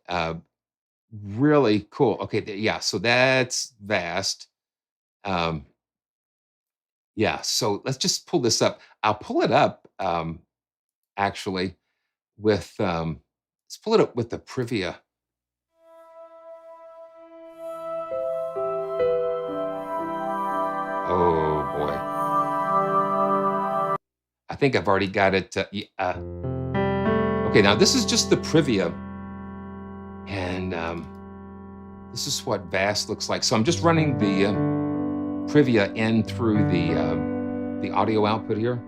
Really cool. Okay, yeah. So that's vast. Um, yeah. So let's just pull this up. I'll pull it up actually with let's pull it up with the Privia. Oh boy. I think I've already got it. Okay, now this is just the Privia, and this is what Vast looks like. So I'm just running the Privia in through the audio output here.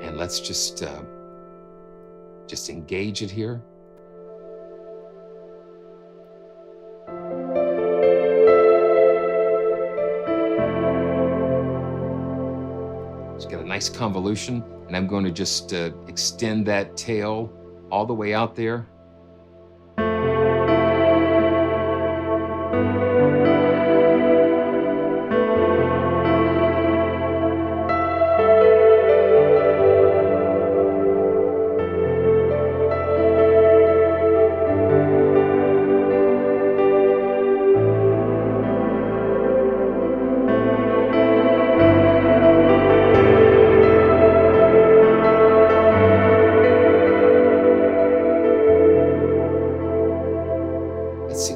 And let's just engage it here. Just get a nice convolution, and I'm going to just extend that tail all the way out there.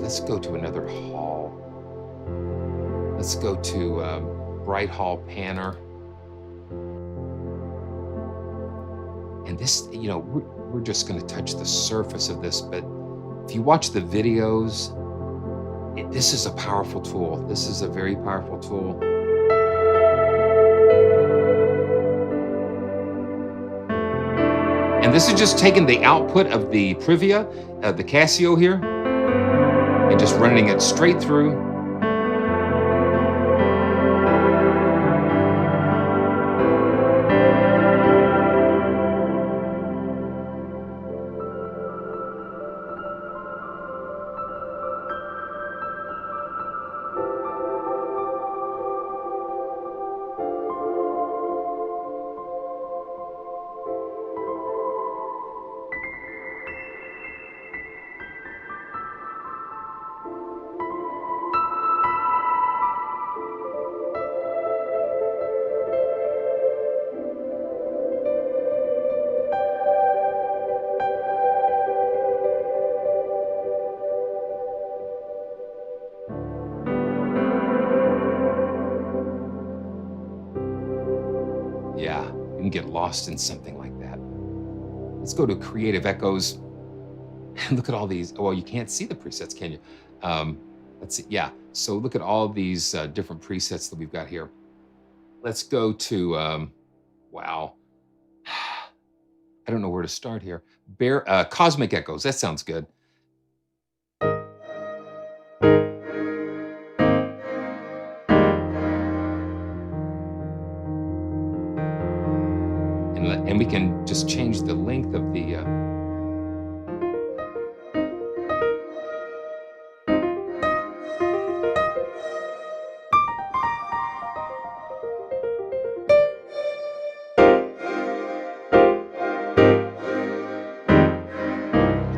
Let's go to another hall. Let's go to Bright Hall Panner. And this, we're just going to touch the surface of this, but if you watch the videos, this is a powerful tool. This is a very powerful tool. And this is just taking the output of the Privia, the Casio here, and just running it straight through. Yeah, you can get lost in something like that. Let's go to Creative Echoes. Look at all these. Well, you can't see the presets, can you? Um, let's see. Yeah. So look at all these different presets that we've got here. Let's go to, wow. I don't know where to start here. Cosmic Echoes. That sounds good. And we can just change the length of the.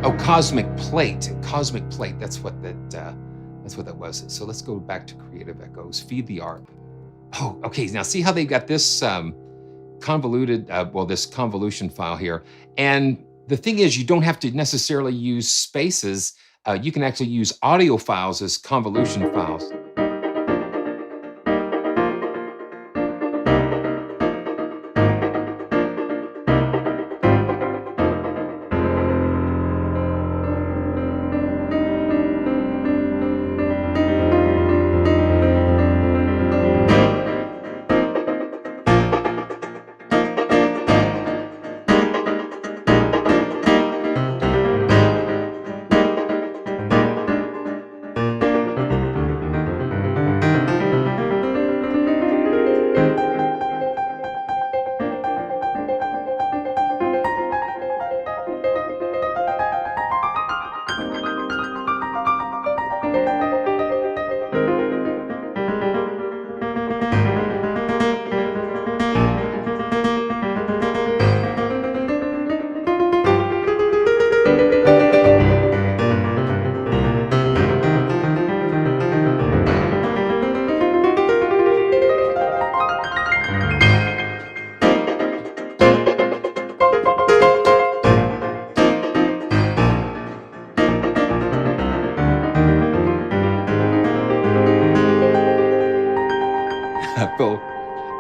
Oh, Cosmic Plate. Cosmic Plate. That's what that. That's what that was. So let's go back to Creative Echoes. Feed the ARP. Oh, okay. Now see how they got this convoluted. Well, this convolution file here. And the thing is, you don't have to necessarily use spaces. You can actually use audio files as convolution files.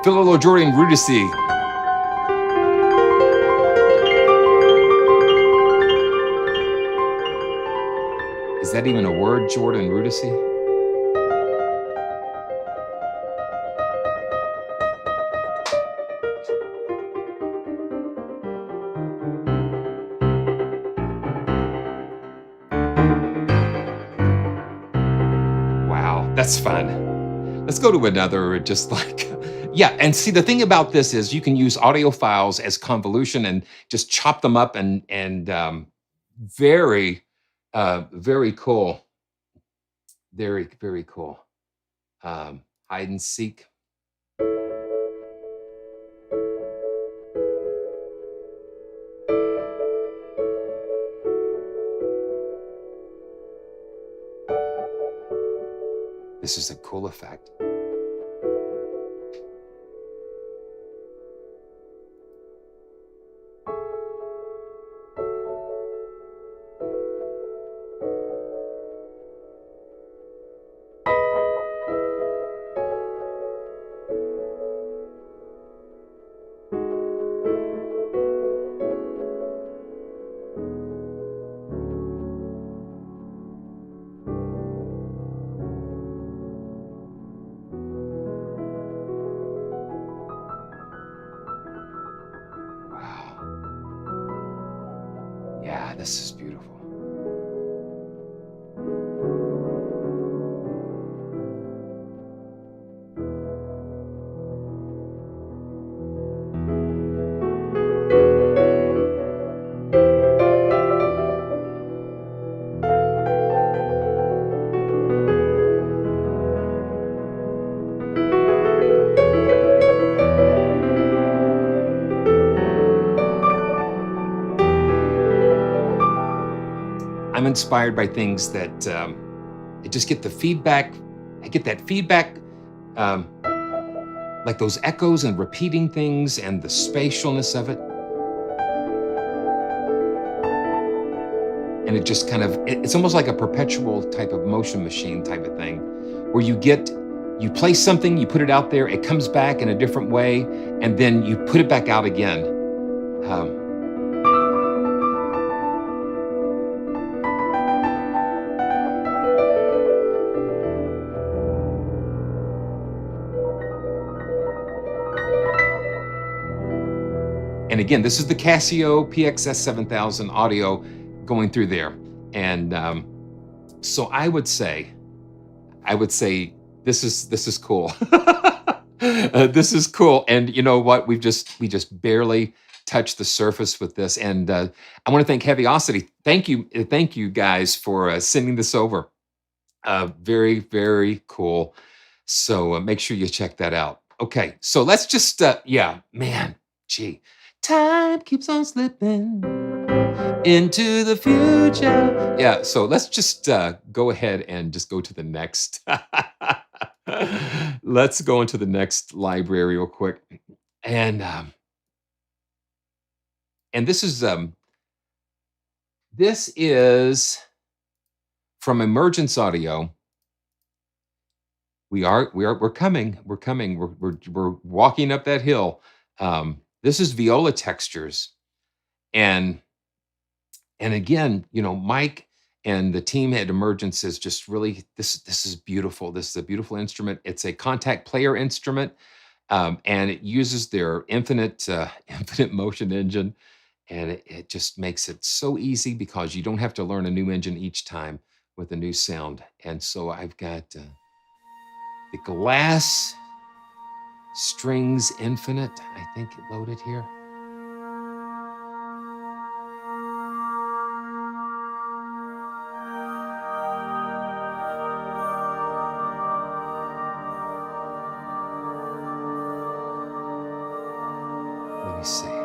Phil Jordan Rudici. Is that even a word, Jordan Rudici? Wow, that's fun. Let's go to another, just like, yeah. And see, the thing about this is you can use audio files as convolution and just chop them up and very, very cool. Very, very cool. Hide and seek. This is a cool effect. Yeah, this is beautiful. I'm inspired by things that I just get the feedback. I get that feedback, like those echoes and repeating things and the spatialness of it. And it just kind of, it's almost like a perpetual type of motion machine type of thing, where you play something, you put it out there, it comes back in a different way, and then you put it back out again. And again, this is the Casio PXS 7000 audio going through there. And so I would say this is cool. This is cool. And you know what? We just barely touched the surface with this. And I want to thank HEAVYOCITY. Thank you guys for sending this over. Very, very cool. So make sure you check that out. Okay, so let's just yeah, man, gee, time keeps on slipping into the future. Yeah, so let's just go ahead and just go to the next. Let's go into the next library real quick. And this is from Emergence Audio. We're coming. We're walking up that hill. This is Viola textures. And again, you know, Mike and the team at Emergence is just really, this is beautiful. This is a beautiful instrument. It's a Kontakt player instrument, and it uses their infinite motion engine, and it just makes it so easy because you don't have to learn a new engine each time with a new sound. And so I've got the Glass Strings Infinite. I think it loaded here. Let me see.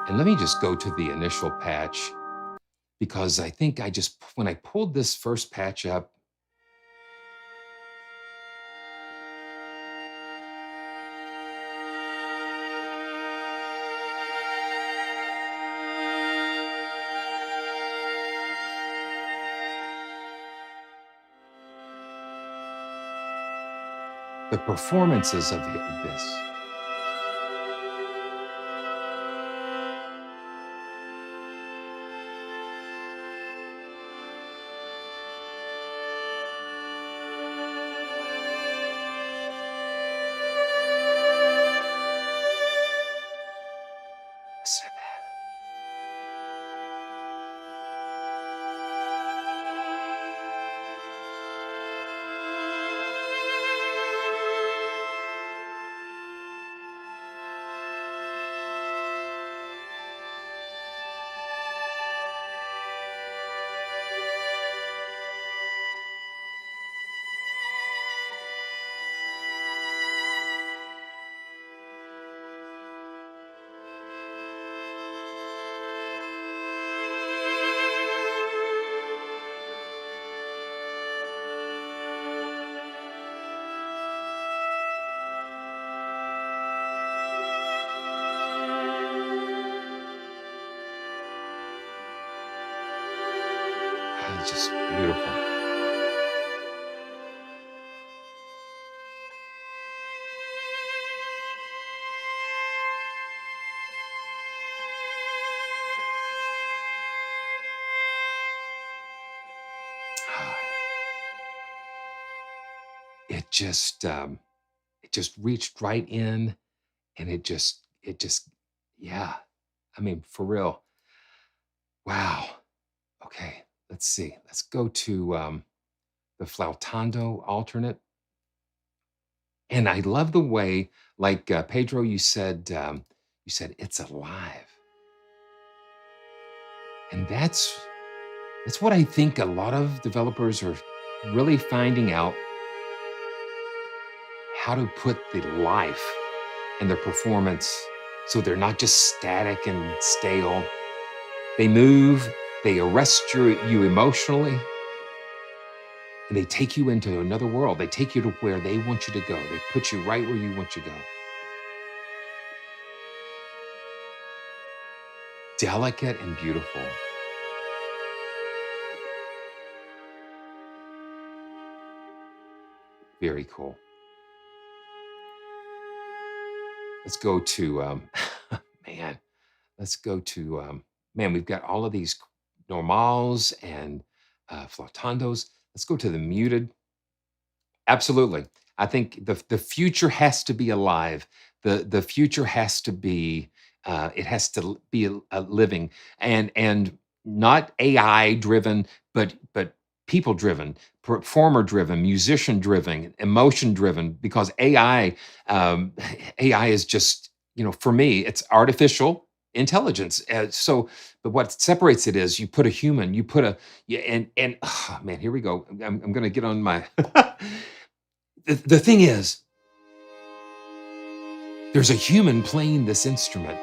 And let me just go to the initial patch, because I think when I pulled this first patch up, the performances of this. Listen to that. It's just beautiful. It just reached right in, and it just, yeah. I mean, for real. Wow. Okay, let's see. Let's go to the flautando alternate. And I love the way, like Pedro, you said it's alive. And that's what I think a lot of developers are really finding out, how to put the life in their performance so they're not just static and stale. They move, they arrest you emotionally. and they take you into another world. They take you to where they want you to go. They put you right where you want to go. Delicate and beautiful. Very cool. Let's go to, man, let's go to, man, we've got all of these normals and flatandos. Let's go to the muted. Absolutely. I think the future has to be alive. The future has to be it has to be a living and not AI driven, but people driven, performer driven, musician driven, emotion driven. Because AI is just, for me, it's artificial intelligence. But what separates it is you put a human, you put a yeah, and oh, man, here we go. I'm going to get on my. The thing is, there's a human playing this instrument.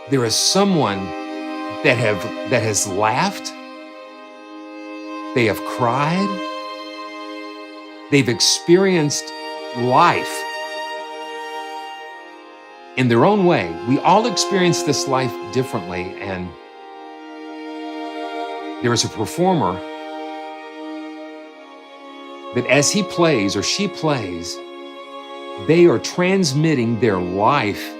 There is someone that has laughed. They have cried. They've experienced life in their own way. We all experience this life differently, and there is a performer that as he plays or she plays, they are transmitting their life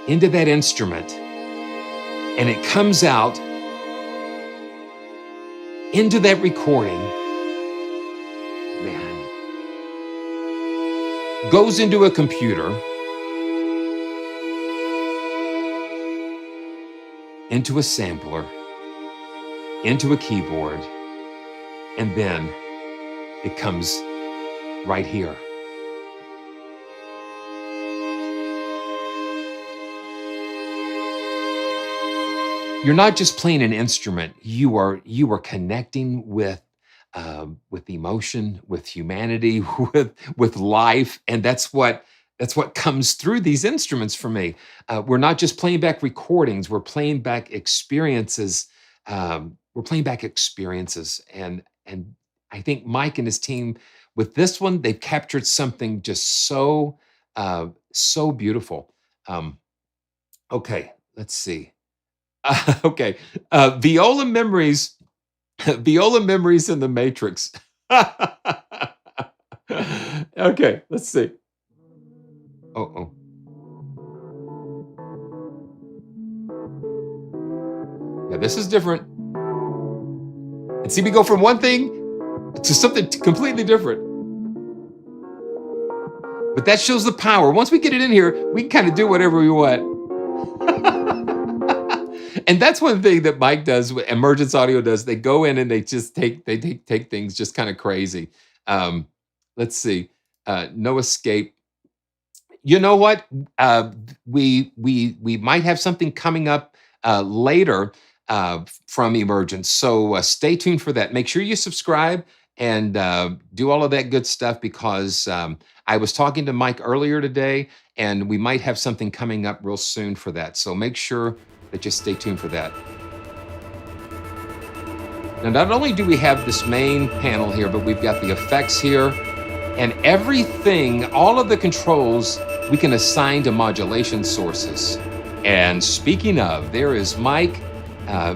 into that instrument, and it comes out into that recording, man, goes into a computer, into a sampler, into a keyboard, and then it comes right here. You're not just playing an instrument. You are connecting with emotion, with humanity, with life, and that's what comes through these instruments for me. We're not just playing back recordings. We're playing back experiences. We're playing back experiences, and I think Mike and his team with this one, they've captured something just so beautiful. Okay, let's see. Okay, Viola memories, Viola memories in the Matrix. Okay, let's see. Oh, yeah, this is different. And see, we go from one thing to something completely different. But that shows the power. Once we get it in here, we can kind of do whatever we want. And that's one thing that Mike does, Emergence Audio does. They go in and they just take things just kind of crazy. Let's see. No Escape. You know what? We might have something coming up later from Emergence. So stay tuned for that. Make sure you subscribe and do all of that good stuff, because I was talking to Mike earlier today, and we might have something coming up real soon for that. So make sure that you stay tuned for that. Now, not only do we have this main panel here, but we've got the effects here, and everything, all of the controls we can assign to modulation sources. And speaking of, there is Mike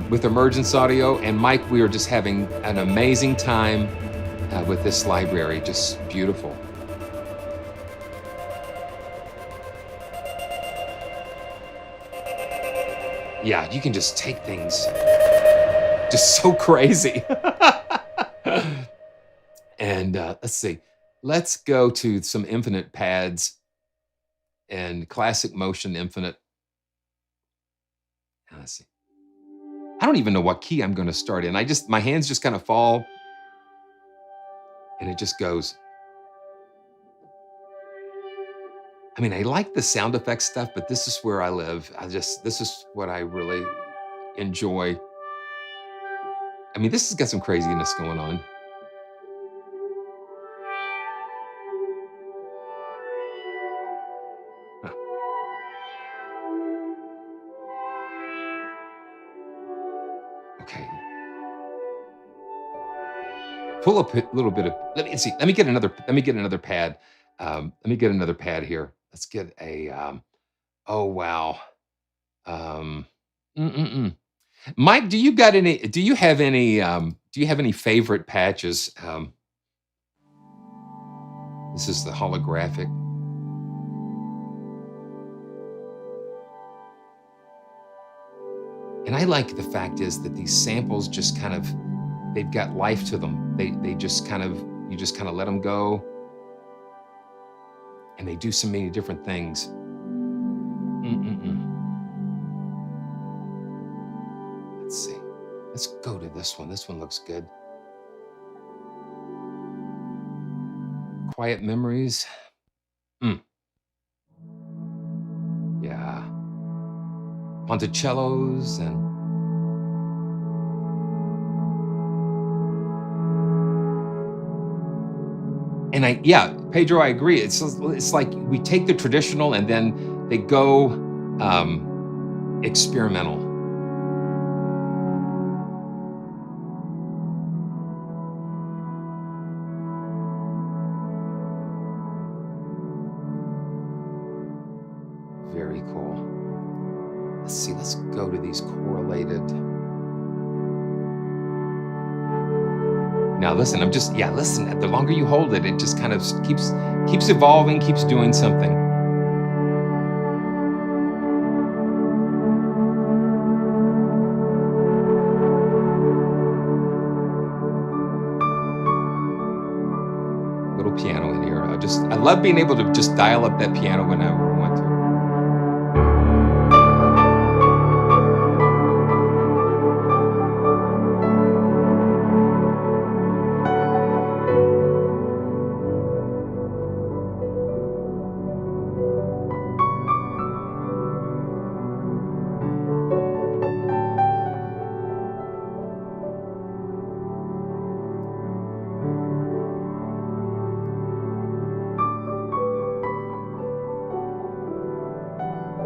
with Emergence Audio. And Mike, we are just having an amazing time with this library. Just beautiful. Yeah, you can just take things just so crazy. And let's see. Let's go to some Infinite pads and Classic Motion Infinite. Let's see. I don't even know what key I'm going to start in. My hands just kind of fall, and it just goes. I mean, I like the sound effects stuff, but this is where I live. This is what I really enjoy. I mean, this has got some craziness going on. Huh. Okay. pull up a little bit of, let me see, let me get another pad. Let me get another pad here. Let's get a, oh, wow. Um, mm-mm-mm. Mike, do you have any favorite patches? This is the holographic. And I like the fact is that these samples just kind of, they've got life to them. They just kind of, you just kind of let them go, and they do so many different things. Mm-mm-mm. Let's see. Let's go to this one. This one looks good. Quiet Memories. Yeah. Ponticellos and yeah, Pedro, I agree. It's like we take the traditional and then they go experimental. Very cool. Let's see, let's go to these correlated. Now listen, listen, the longer you hold it, it just kind of keeps evolving, keeps doing something. Little piano in here. I love being able to just dial up that piano whenever I want to.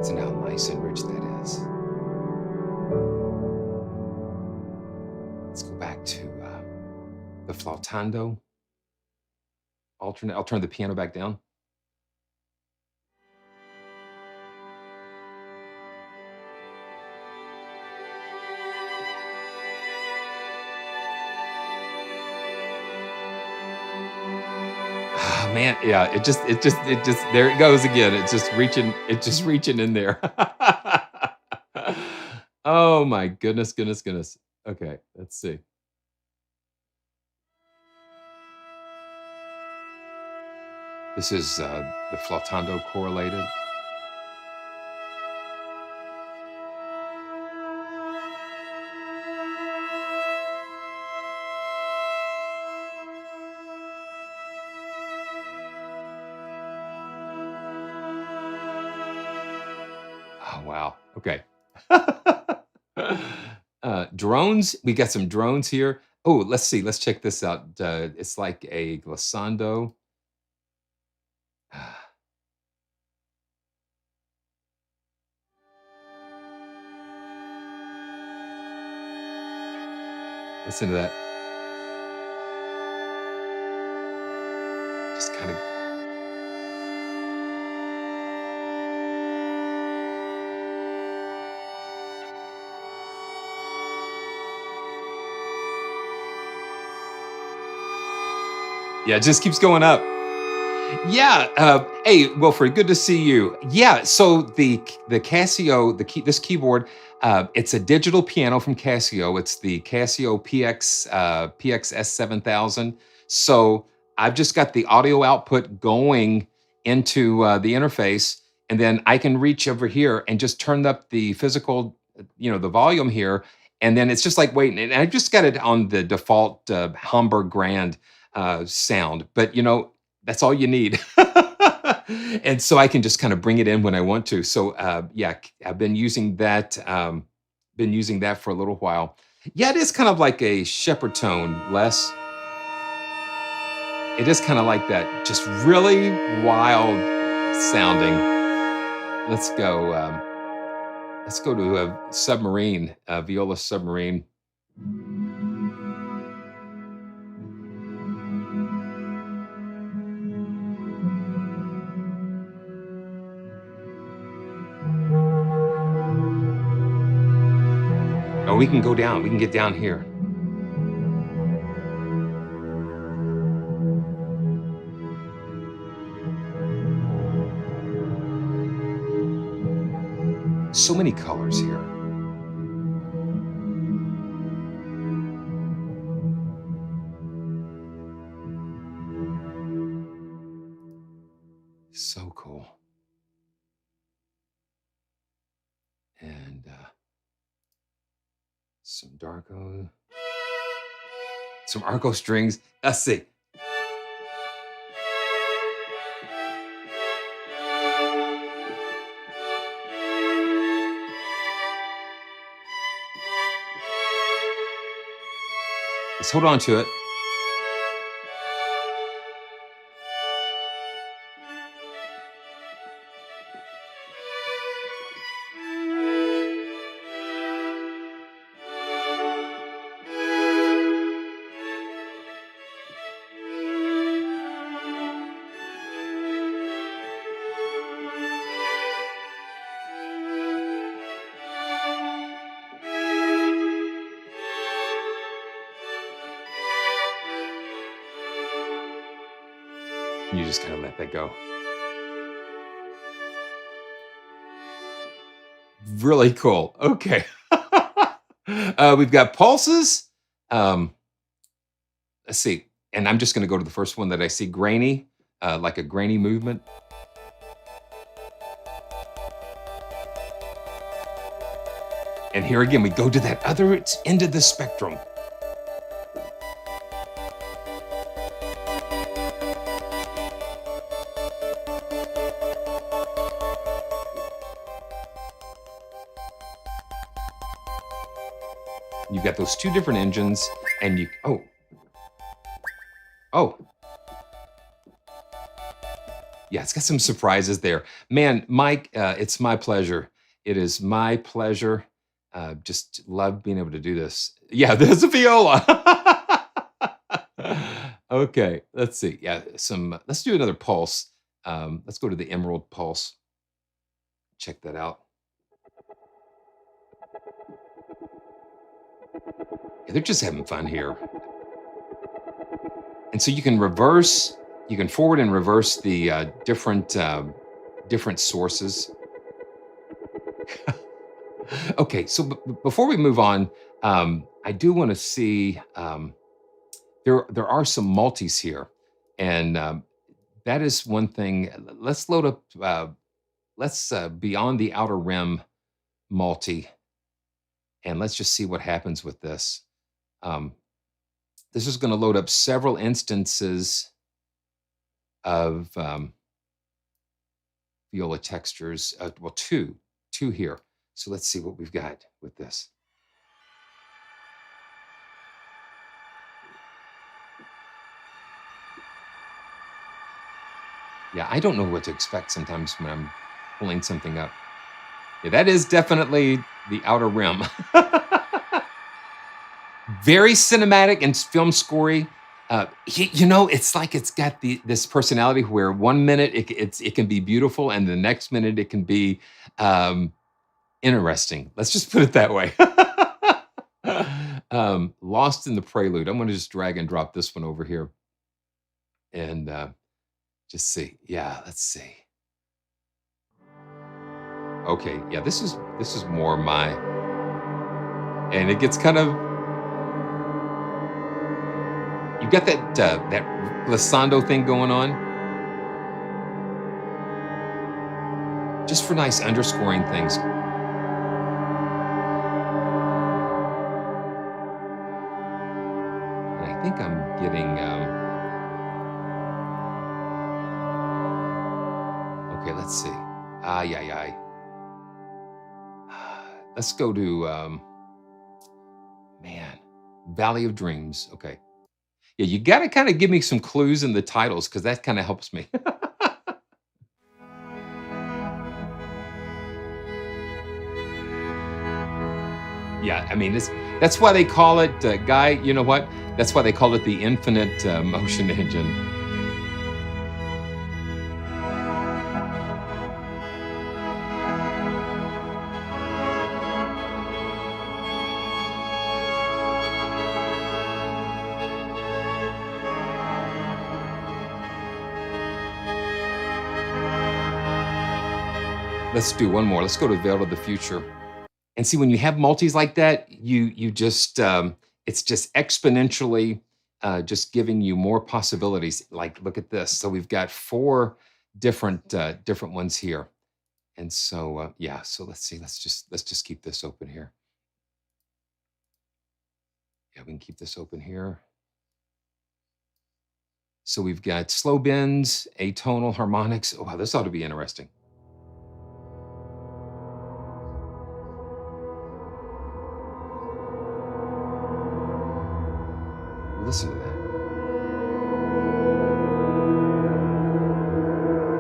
So how nice and rich that is. Let's go back to the flautando alternate. I'll turn the piano back down. Oh, man, yeah, there it goes again. It's just reaching in there. Oh my goodness, goodness, goodness. Okay, let's see. This is the flautando correlated. Oh, wow. Okay. Drones. We got some drones here. Oh, let's see. Let's check this out. It's like a glissando. Listen to that. Just kind of. Yeah, it just keeps going up. Yeah. Hey, Wilfred, good to see you. Yeah. So the Casio, this keyboard, it's a digital piano from Casio. It's the Casio PXS 7000. So I've just got the audio output going into the interface, and then I can reach over here and just turn up the physical, the volume here, and then it's just like waiting. And I just got it on the default Hamburg Grand sound, but that's all you need. And so I can just kind of bring it in when I want to. So yeah, I've been using that. Been using that for a little while. Yeah, it is kind of like a shepherd tone, Les. It is kind of like that, just really wild sounding. Let's go. Let's go to a submarine, Viola submarine. we can go down. We can get down here. So many colors here. So cool. And some Darko, some Arco strings. Let's see. Let's hold on to it. You just kind of let that go. Really cool. Okay. We've got pulses. Let's see. And I'm just going to go to the first one that I see, grainy, like a grainy movement. And here again, we go to that other end of the spectrum. You've got those two different engines, and you, yeah, it's got some surprises there. Man, Mike, it's my pleasure. It is my pleasure. Just love being able to do this. Yeah, there's a viola. Okay, let's see. Yeah, let's do another pulse. Let's go to the Emerald Pulse. Check that out. Yeah, they're just having fun here. And so you can forward and reverse the different sources. Okay, so before we move on, I do want to see, there are some multis here. And that is one thing. Let's load up, let's Beyond the Outer Rim multi. And let's just see what happens with this. This is going to load up several instances of viola textures. Well, two here. So let's see what we've got with this. Yeah, I don't know what to expect sometimes when I'm pulling something up. Yeah, that is definitely the Outer Rim. Very cinematic and film scorey. It's like it's got this personality where 1 minute it can be beautiful, and the next minute it can be interesting. Let's just put it that way. Lost in the Prelude. I'm going to just drag and drop this one over here, and just see. Yeah, let's see. Okay, yeah, this is more my, and it gets kind of. You got that glissando thing going on. Just for nice underscoring things. And I think I'm getting, okay, let's see. Let's go to, man, Valley of Dreams, okay. Yeah, you got to kind of give me some clues in the titles because that kind of helps me. Yeah, I mean, that's why they call it, Guy, you know what? That's why they call it the infinite motion engine. Let's do one more. Let's go to Veil of the Future. And see, when you have multis like that, you just it's just exponentially just giving you more possibilities. Like, look at this. So we've got four different ones here. And so yeah, so let's see. Let's just keep this open here. Yeah, we can keep this open here. So we've got slow bends, atonal harmonics. Oh, wow, this ought to be interesting. Listen to that.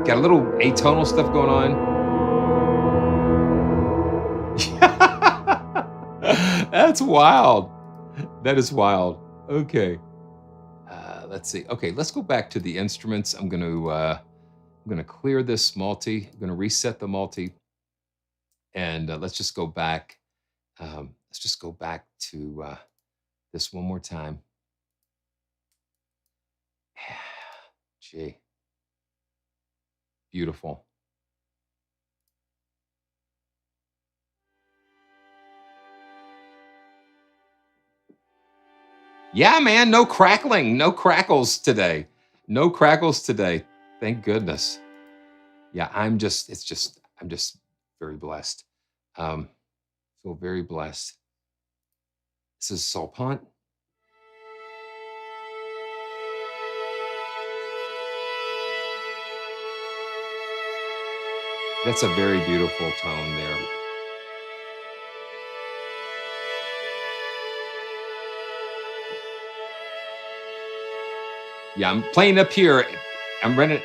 Got a little atonal stuff going on. That's wild. That is wild. Okay. Let's see. Okay, let's go back to the instruments. I'm gonna clear this multi. I'm gonna reset the multi, and let's just go back. Let's just go back to this one more time. Gee, beautiful. Yeah, man, no crackling, no crackles today. No crackles today. Thank goodness. Yeah, I'm just very blessed. Um, feel very blessed. This is Salpont. That's a very beautiful tone there. Yeah, I'm playing up here. I'm running.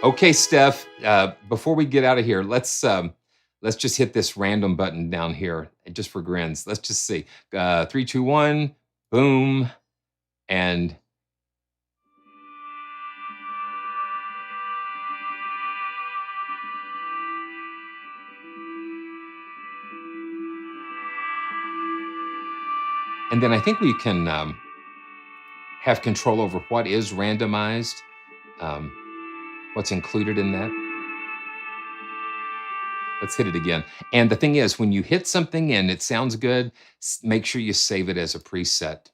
Okay, Steph. Before we get out of here, let's just hit this random button down here, just for grins. Let's just see. Three, two, one. Boom. And then I think we can have control over what is randomized, um, what's included in that. Let's hit it again. And the thing is, when you hit something and it sounds good, make sure you save it as a preset.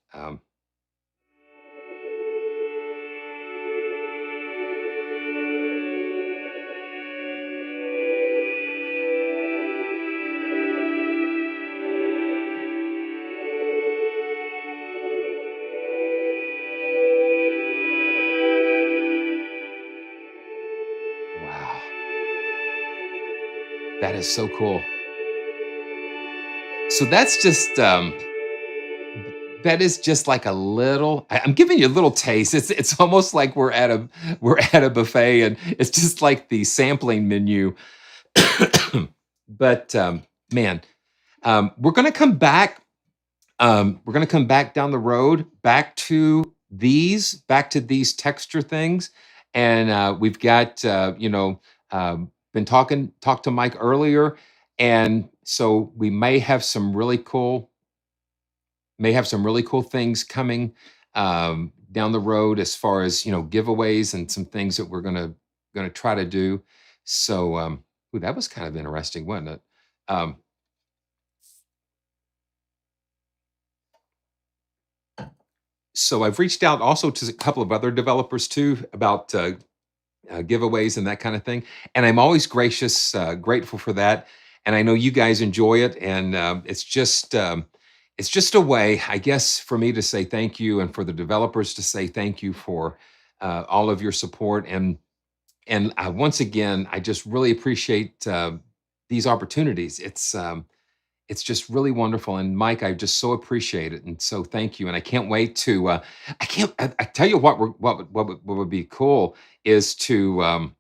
Wow, that is so cool. So that is just like a little. I'm giving you a little taste. It's almost like we're at a buffet, and it's just like the sampling menu. But man, we're gonna come back. We're gonna come back down the road, back to these texture things, and we've got been talked to Mike earlier, and so we may have some really cool things coming down the road as far as giveaways and some things that we're gonna try to do. So ooh, that was kind of interesting, wasn't it? Um, so I've reached out also to a couple of other developers too about giveaways and that kind of thing. And I'm always grateful for that. And I know you guys enjoy it. And it's just a way, I guess, for me to say thank you, and for the developers to say thank you for all of your support. And once again, I just really appreciate these opportunities. It's just really wonderful. And Mike, I just so appreciate it. And so thank you. And I can't wait to, I tell you what would be cool is to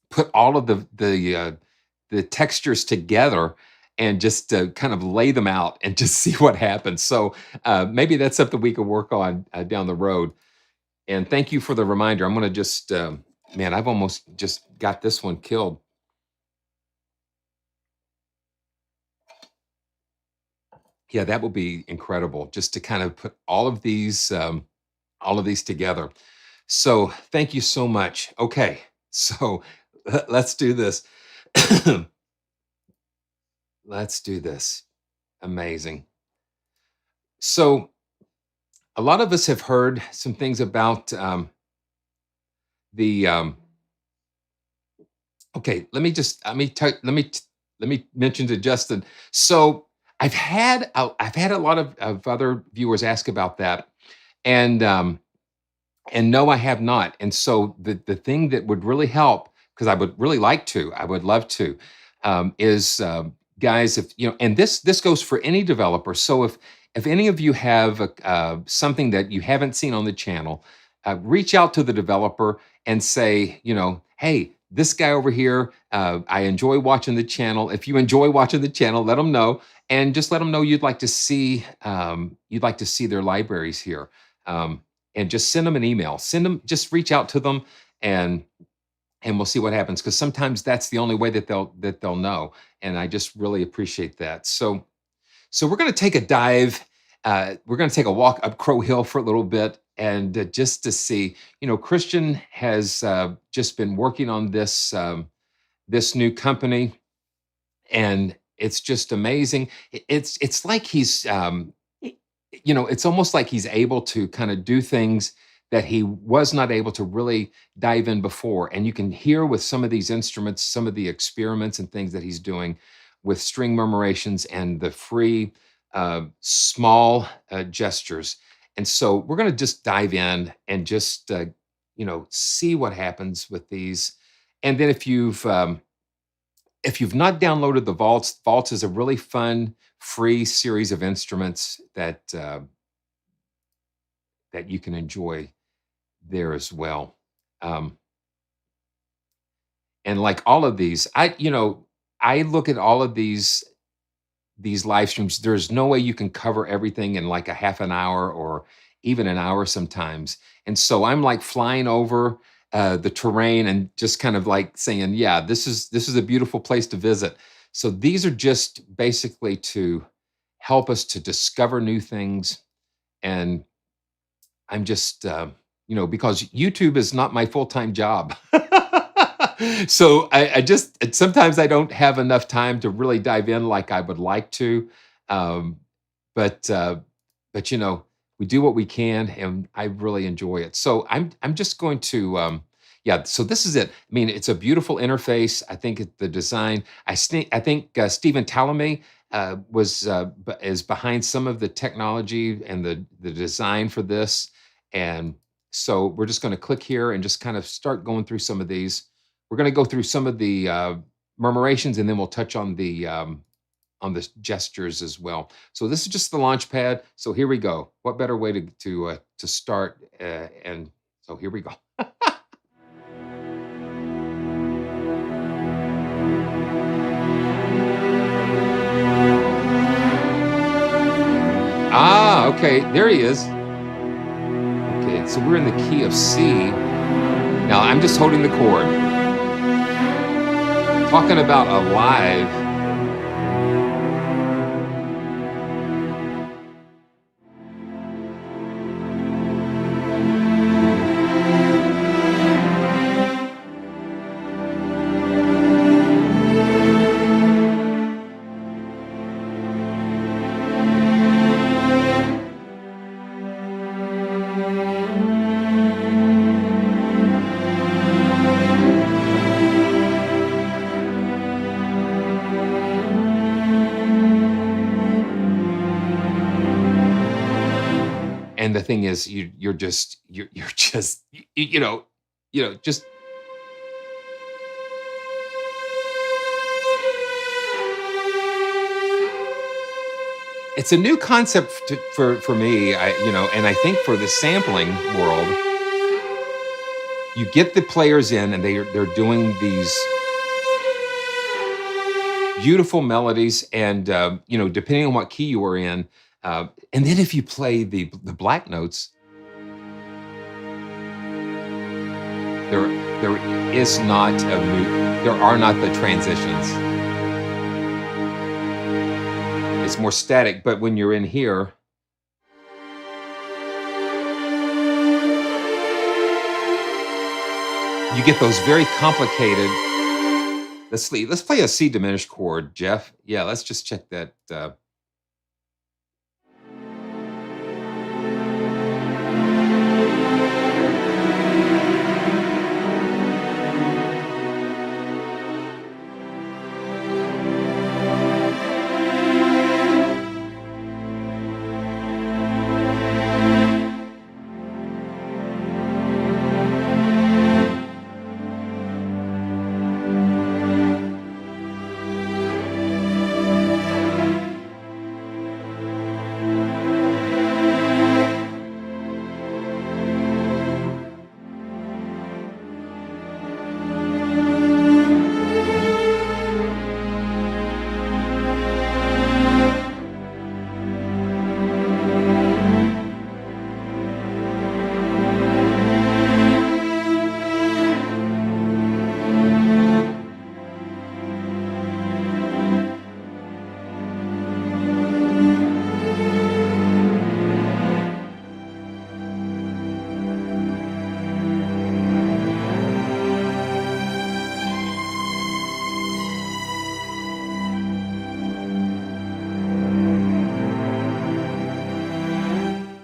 put all of the textures together and just kind of lay them out and just see what happens. So maybe that's something we can work on down the road. And thank you for the reminder. I'm going to just, man, I've almost just got this one killed. Yeah, that will be incredible, just to kind of put all of these all of these together. So thank you so much. Okay, so let's do this. Let's do this. Amazing. So a lot of us have heard some things about the okay, let me mention to Justin. So I've had a lot of other viewers ask about that, and no, I have not. And so the thing that would really help, because I would really like to, I would love to, is guys, if you know, and this goes for any developer. So if any of you have something that you haven't seen on the channel, reach out to the developer and say, you know, hey, this guy over here, I enjoy watching the channel. If you enjoy watching the channel, let them know, and just let them know you'd like to see their libraries here. And just send them an email. Just reach out to them, and we'll see what happens. Because sometimes that's the only way that they'll know. And I just really appreciate that. So we're going to take a dive. We're going to take a walk up Crow Hill for a little bit, and just to see, you know, Christian has just been working on this new company, and it's just amazing. It's like you know, it's almost like he's able to kind of do things that he was not able to really dive in before. And you can hear with some of these instruments, some of the experiments and things that he's doing with string murmurations and the free small gestures. And so we're going to just dive in and just, you know, see what happens with these. And then if you've not downloaded the Vaults is a really fun free series of instruments that you can enjoy there as well. Um, and like all of these, I look at all of these live streams. There's no way you can cover everything in like a half an hour or even an hour sometimes. And so I'm like flying over the terrain and just kind of like saying, yeah, this is a beautiful place to visit. So these are just basically to help us to discover new things. And I'm just, because YouTube is not my full-time job. So I just sometimes I don't have enough time to really dive in like I would like to. Um, but you know, we do what we can, and I really enjoy it. So I'm just going to yeah. So this is it. I mean, it's a beautiful interface. I think the design. I think Stephen Talame is behind some of the technology and the design for this. And so we're just going to click here and just kind of start going through some of these. We're going to go through some of the murmurations, and then we'll touch on the gestures as well. So this is just the launch pad. So here we go. What better way to start? And so here we go. Ah, okay. There he is. Okay, so we're in the key of C. Now I'm just holding the chord. Talking about alive. And the thing is, you're just just it's a new concept for me. And I think for the sampling world, you get the players in, and they're doing these beautiful melodies, and depending on what key you are in, and then if you play the black notes, there is not there are not the transitions. It's more static, but when you're in here, you get those very complicated. Let's play a C diminished chord, Jeff. Yeah, let's just check that.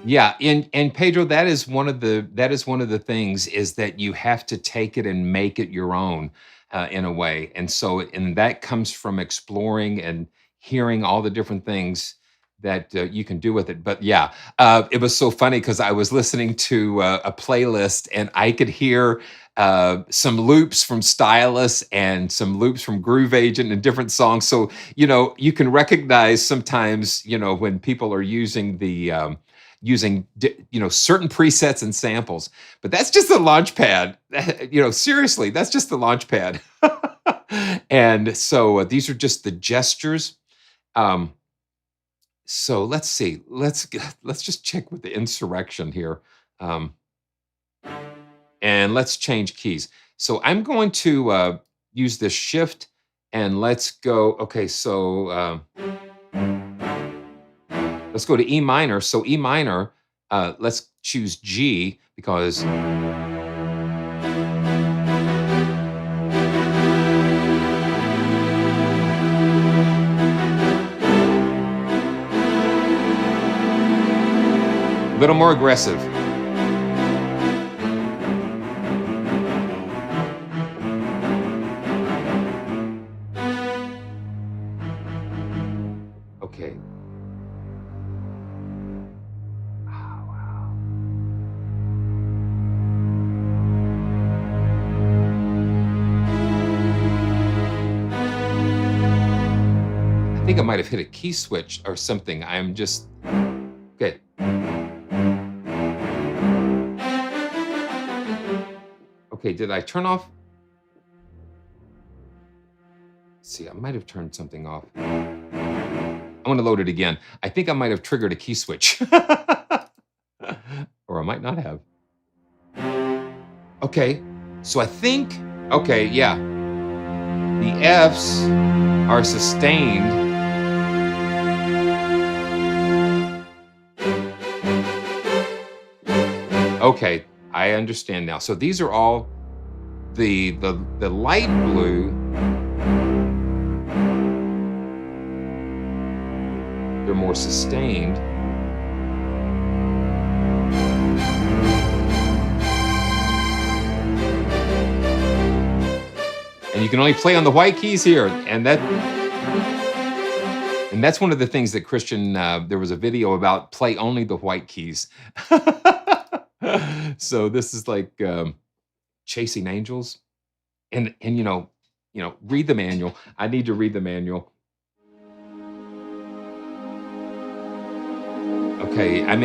Yeah, and Pedro, that is one of the things is that you have to take it and make it your own in a way, and that comes from exploring and hearing all the different things that you can do with it. But yeah, it was so funny because I was listening to a playlist and I could hear some loops from Stylus and some loops from Groove Agent and different songs. So you can recognize sometimes when people are using certain presets and samples, but that's just the launch pad. Seriously, that's just the launch pad. And so these are just the gestures. um so let's see, let's just check with the insurrection here. um and let's change keys. So I'm going to use this shift, and let's go. Okay, so let's go to E minor. So E minor, let's choose G because a little more aggressive. Okay. Oh, wow. I think I might have hit a key switch or something. I'm just okay. Okay, did I turn off? Let's see, I might have turned something off. I'm gonna load it again. I think I might have triggered a key switch. Or I might not have. Okay, so I think, okay, yeah. The Fs are sustained. Okay, I understand now. So these are all the light blue. They're more sustained. And you can only play on the white keys here, and that's one of the things that Christian. There was a video about play only the white keys. So this is like chasing angels, and read the manual. I need to read the manual. Okay, I'm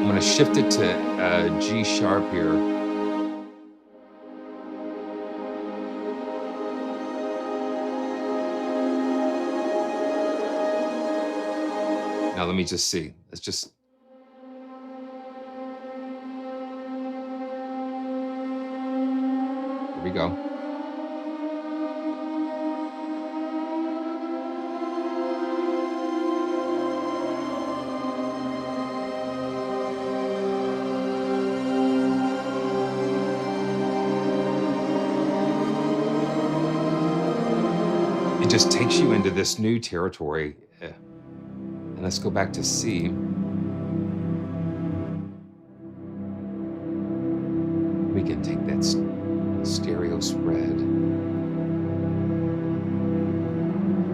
going to shift it to G sharp here. Now let me just see. Let's just. Here we go. it just takes you into this new territory. And let's go back to C. We can take that stereo spread.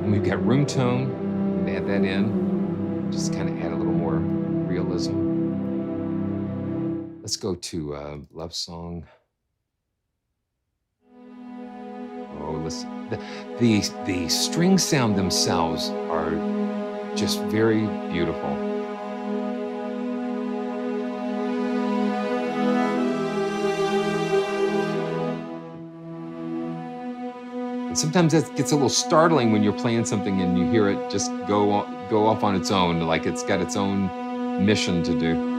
And we've got room tone. Add that in. Just kind of add a little more realism. Let's go to Love Song. Oh, listen. The string sound themselves are just very beautiful. And sometimes that gets a little startling when you're playing something and you hear it just go off on its own, like it's got its own mission to do.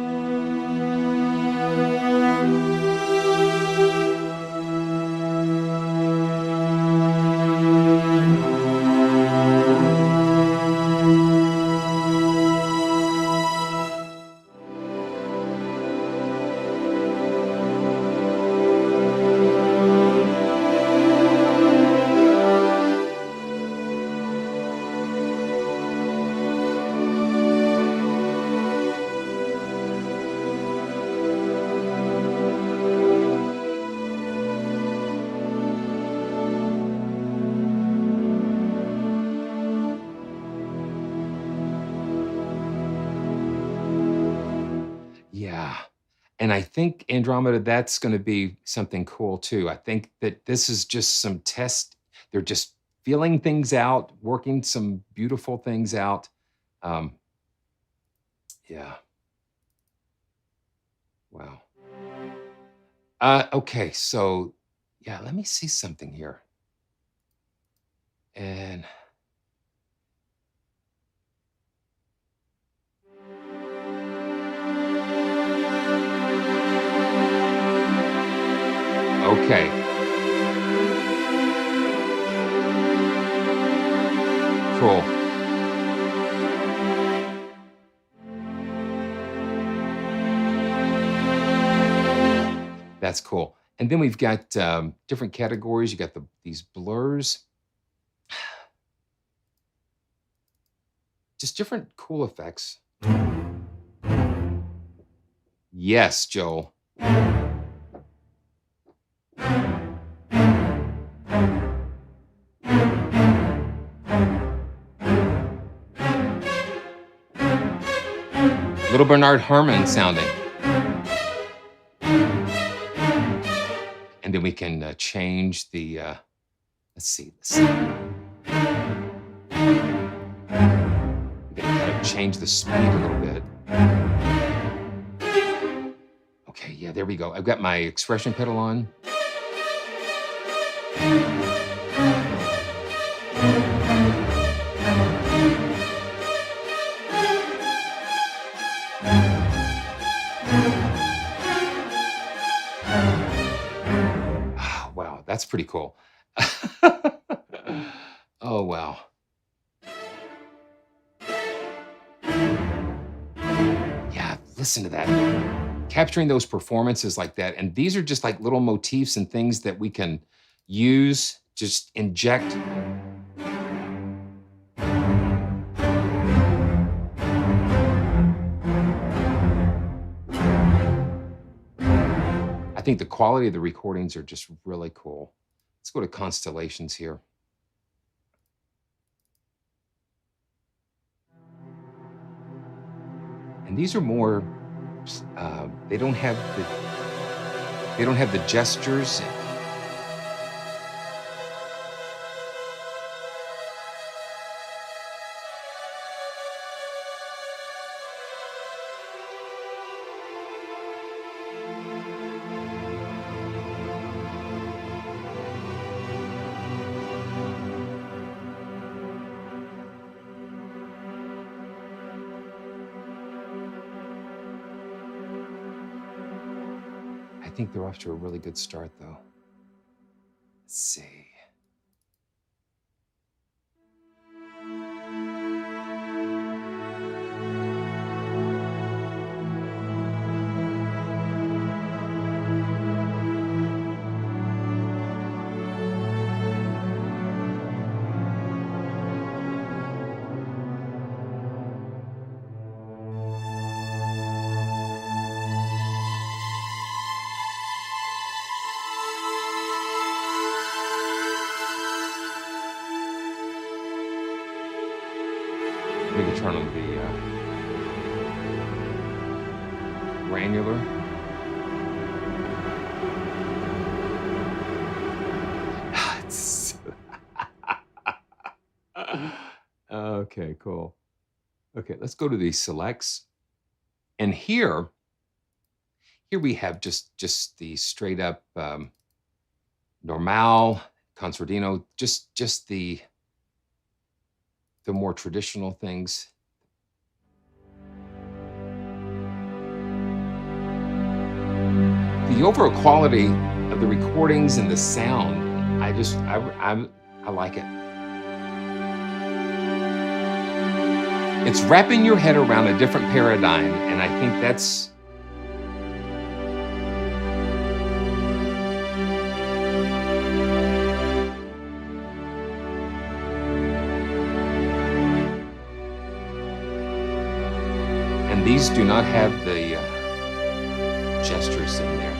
Yeah. And I think Andromeda, that's going to be something cool too. I think that this is just some test. They're just feeling things out, working some beautiful things out. Um, yeah. Wow. Okay. So yeah, let me see something here. And okay. Cool. That's cool. And then we've got different categories. You got these blurs, just different cool effects. Yes, Joel. Little Bernard Herrmann sounding. And then we can change the, let's see. We can kind of change the speed a little bit. Okay, yeah, there we go. I've got my expression pedal on. Oh, wow, that's pretty cool. Oh, wow. Yeah, listen to that. Capturing those performances like that. And these are just like little motifs and things that we can use, just inject. I think the quality of the recordings are just really cool. Let's go to Constellations here. And these are more, they don't have the gestures. I think they're off to a really good start, though. Let's see. We can turn on the granular. It's- okay, cool. Okay, let's go to the selects. And here we have just the straight up normal, concertino, just the more traditional things. The overall quality of the recordings and the sound, I like it. It's wrapping your head around a different paradigm, and I think that's and these do not have the gestures in there.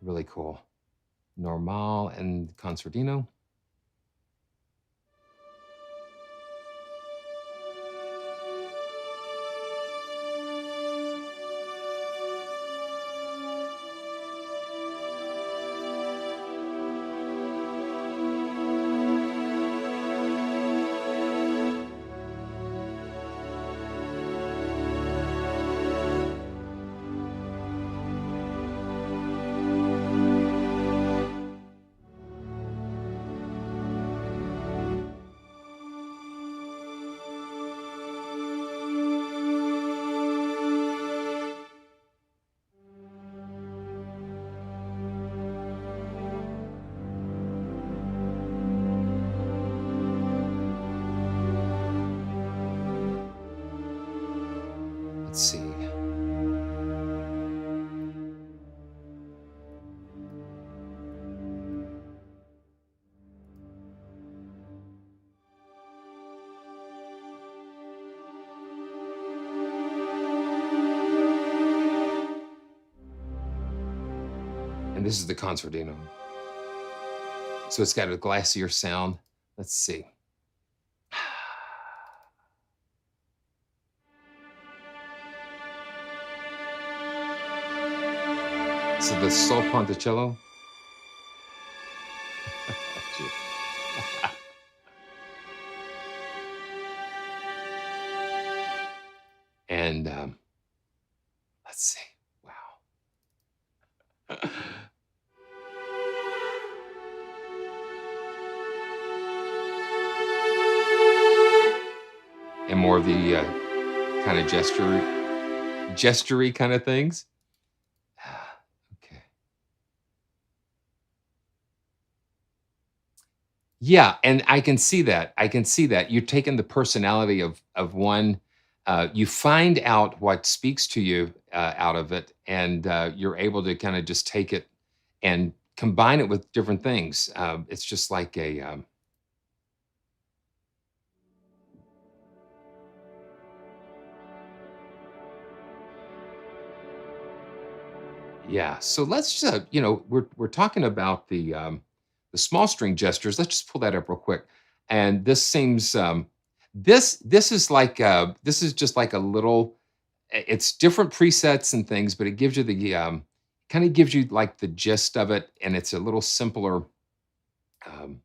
Really cool. Normal and concertino. Let's see. And this is the concertino. So it's got a glassier sound. Let's see. So the sol ponticello. And let's see. Wow. And more of the kind of gestury kind of things. Okay. Yeah, and I can see that. I can see that. You're taking the personality of one. You find out what speaks to you out of it, and you're able to kind of just take it and combine it with different things. It's just like a yeah. So let's we're talking about the small string gestures. Let's just pull that up real quick. And this seems this is like this is just like a little. it's different presets and things, but it gives you the kind of gives you like the gist of it, and it's a little simpler. Um,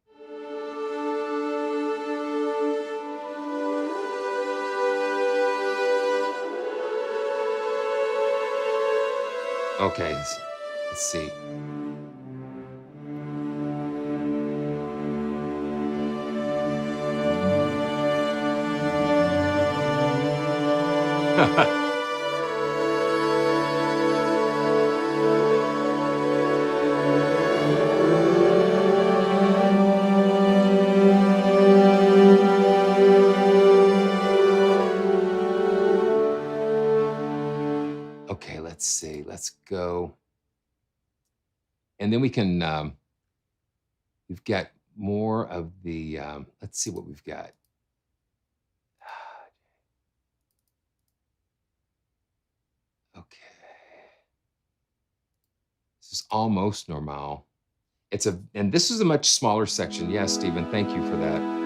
okay, let's see. Okay, let's see. Let's go. And then we can, we've got more of the, let's see what we've got. Okay. This is almost normal. And this is a much smaller section. Yes, Stephen, thank you for that.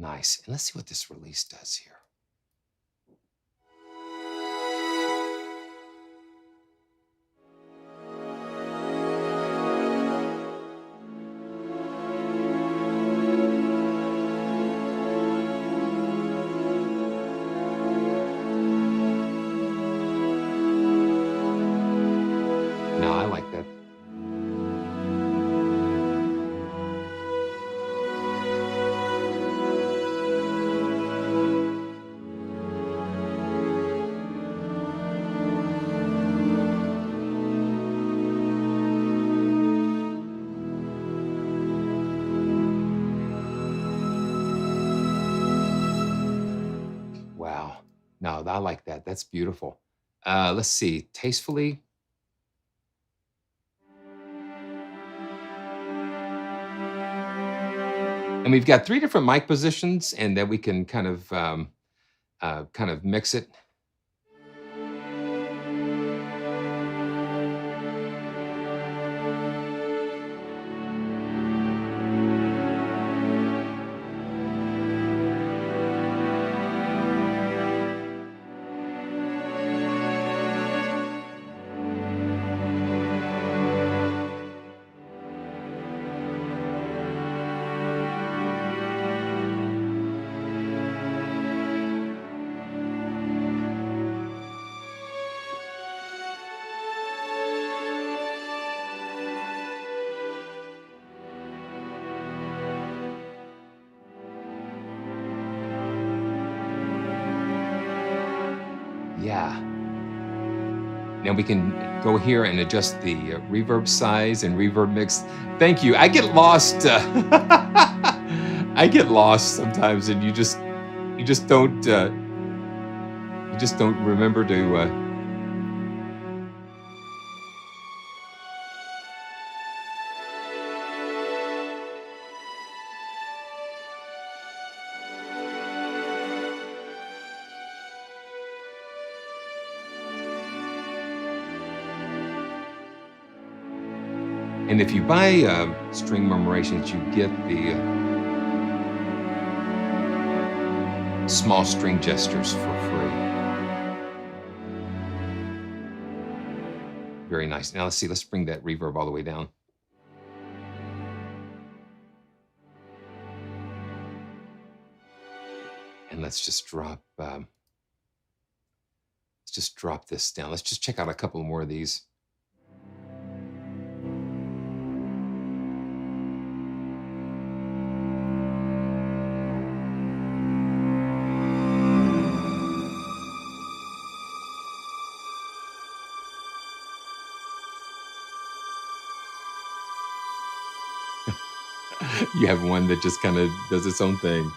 Nice. And let's see what this release does here. No, I like that. Wow. No, I like that. That's beautiful. Let's see. Tastefully. And we've got 3 different mic positions, and then we can kind of mix it. Yeah. Now we can go here and adjust the reverb size and reverb mix. Thank you. I get lost. I get lost sometimes, and you just don't remember to. And if you buy string murmurations, you get the small string gestures for free. Very nice. Now let's see. Let's bring that reverb all the way down. And let's just drop this down. Let's just check out a couple more of these. You have one that just kind of does its own thing.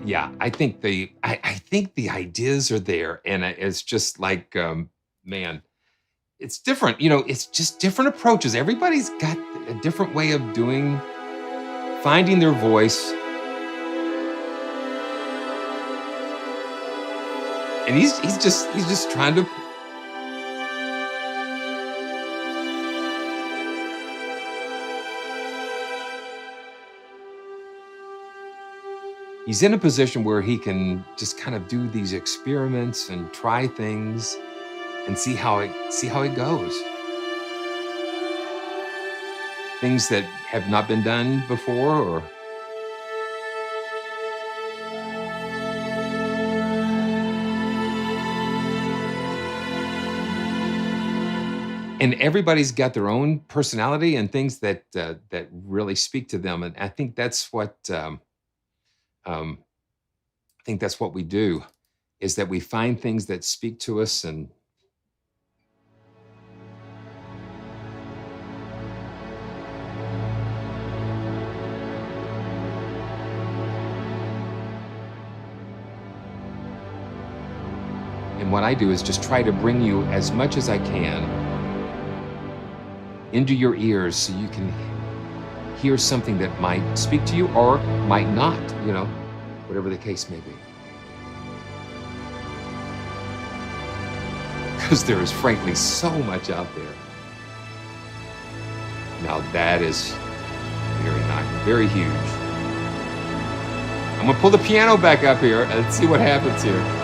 Yeah, I think the ideas are there, and it's just like, man, it's different. It's just different approaches. Everybody's got a different way of finding their voice, and he's just trying to. He's in a position where he can just kind of do these experiments and try things and see how it goes. Things that have not been done before, or and everybody's got their own personality and things that really speak to them, and I think that's what um, I think that's what we do, is that we find things that speak to us, and what I do is just try to bring you as much as I can into your ears so you can hear something that might speak to you or might not, whatever the case may be. Because there is frankly so much out there. Now that is very nice, very huge. I'm gonna pull the piano back up here and see what happens here.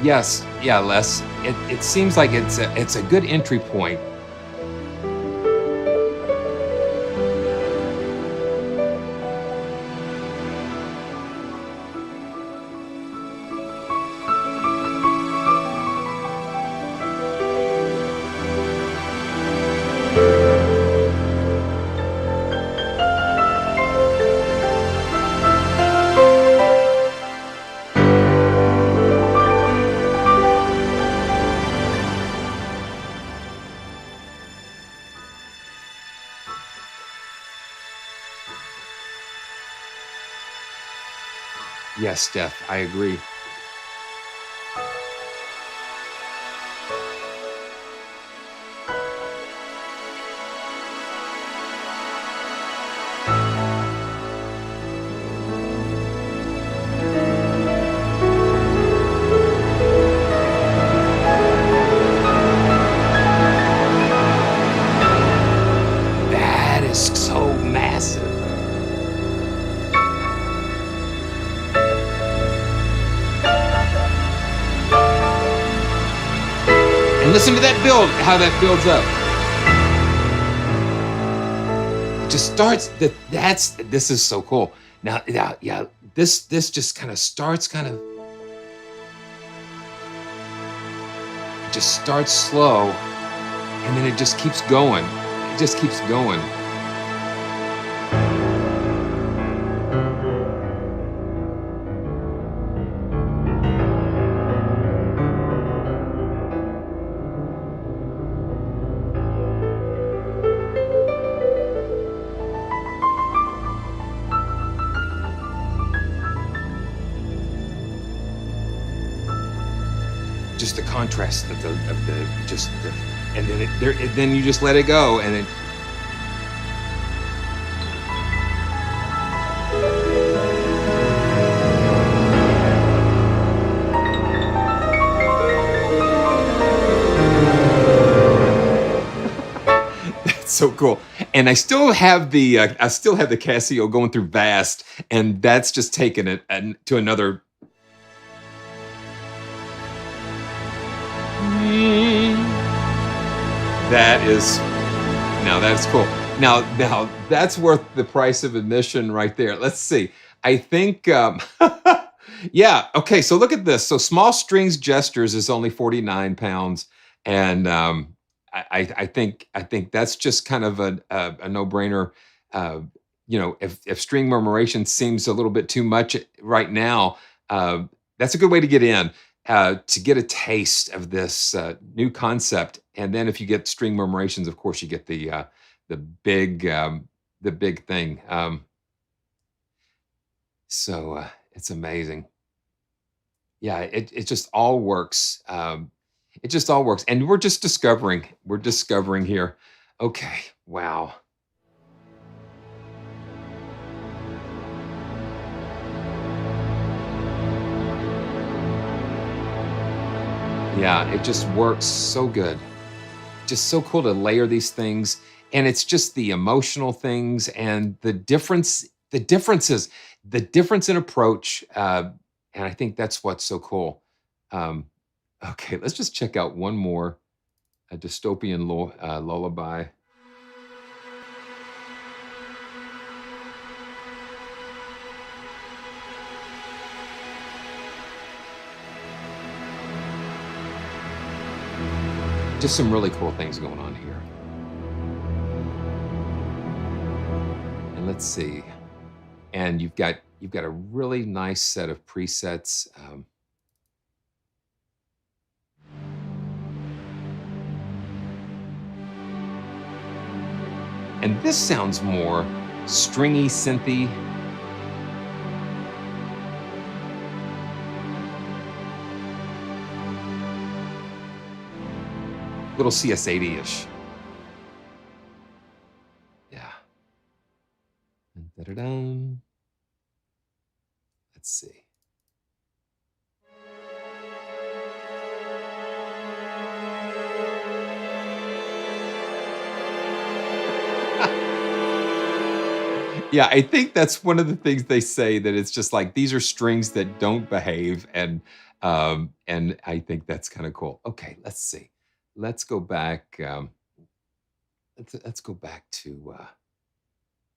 Yes, yeah, Les. It seems like it's a good entry point. Yes, Steph, I agree. That is so massive. And listen to that build, how that builds up. It just starts, this is so cool. Now, yeah, this just kind of starts it just starts slow, and then it just keeps going. It just keeps going. just the contrast of the just the, and then then you just let it go, and then that's so cool. And I still have the Casio going through Vast, and that's just taking it to another. That is, now that's cool. Now that's worth the price of admission right there. Let's see. I think, yeah. Okay. So look at this. So small strings gestures is only 49 pounds, and I think that's just kind of a no brainer. Uh, you know, if string murmuration seems a little bit too much right now, that's a good way to get in. To get a taste of this new concept, and then if you get string murmurations, of course, you get the big the big thing. So it's amazing. Yeah, it just all works. It just all works, and we're just discovering. We're discovering here. Okay, wow. Yeah, it just works so good. Just so cool to layer these things, and it's just the emotional things and the difference in approach, and I think that's what's so cool. Um, okay, let's just check out one more, a dystopian lullaby. Just some really cool things going on here. And let's see. And you've got a really nice set of presets. And this sounds more stringy, synthy. Little CS80-ish. Yeah. Da-da-dum. Let's see. Yeah, I think that's one of the things they say, that it's just like these are strings that don't behave, and I think that's kind of cool. Okay, let's see. Let's go back. Let's go back to,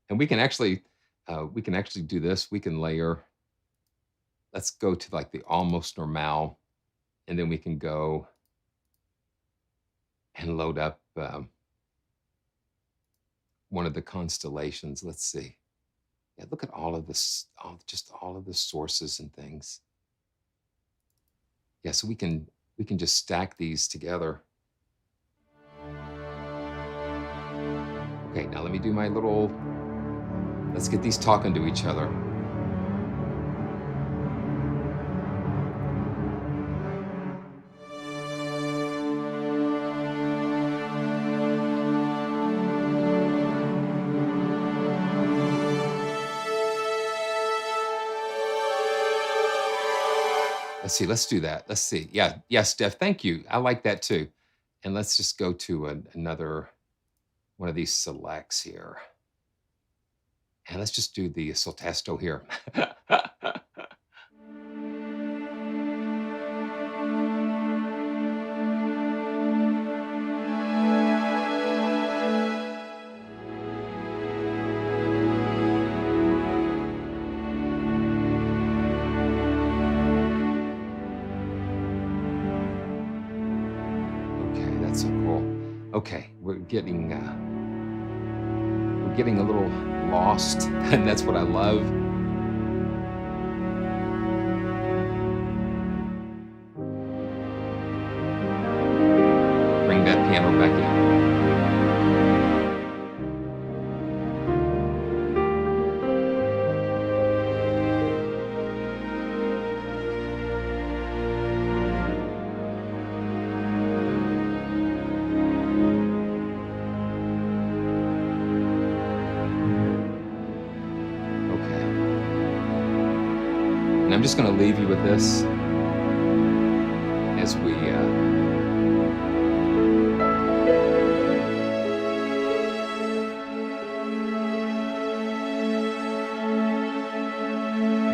and we can actually do this. We can layer. Let's go to like the almost normal, and then we can go and load up one of the constellations. Let's see. Yeah, look at all of this, just all of the sources and things. Yeah, so we can just stack these together. Okay, now let me do my little. Let's get these talking to each other. Let's see. Let's do that. Let's see. Yeah. Yeah, Steph. Thank you. I like that too. And let's just go to another one of these selects here. And let's just do the soltesto here. Okay, that's so cool. Okay, we're getting a little lost, and that's what I love. Bring that piano back in. I'm just going to leave you with this as we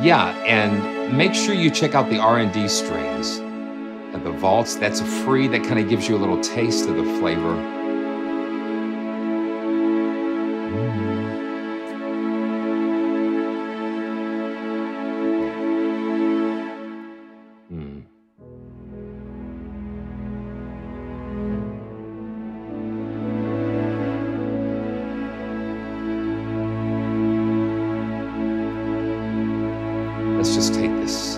yeah, and make sure you check out the R&D strings and the vaults. That's a free, that kind of gives you a little taste of the flavor. Let's just take this.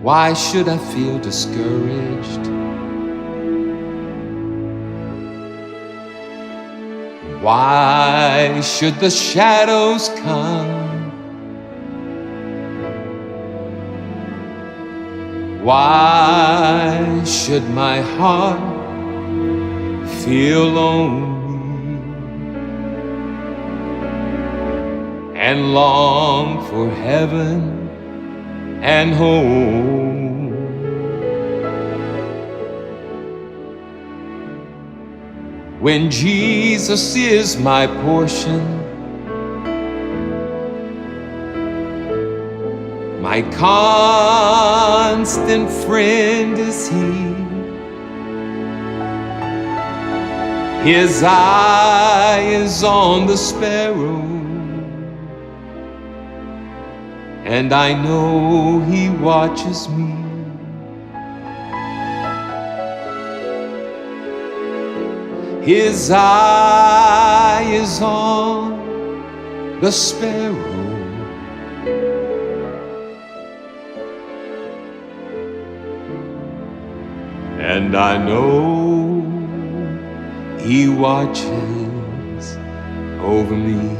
Why should I feel discouraged? Why should the shadows come? Why should my heart feel lonely and long for heaven and home? When Jesus is my portion, my constant friend is He. His eye is on the sparrow, and I know He watches me. His eye is on the sparrow, and I know He watches over me.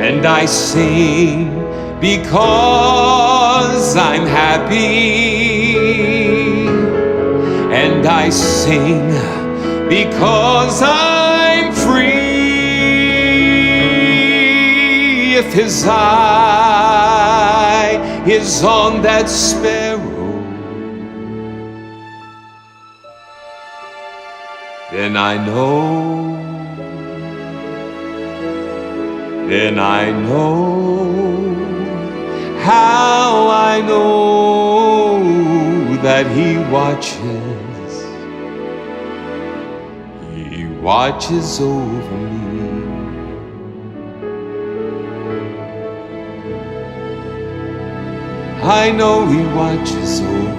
And I sing because I'm happy, and I sing because I'm free. If His eye is on that sparrow, then I know, how I know that He watches over me. I know He watches over me.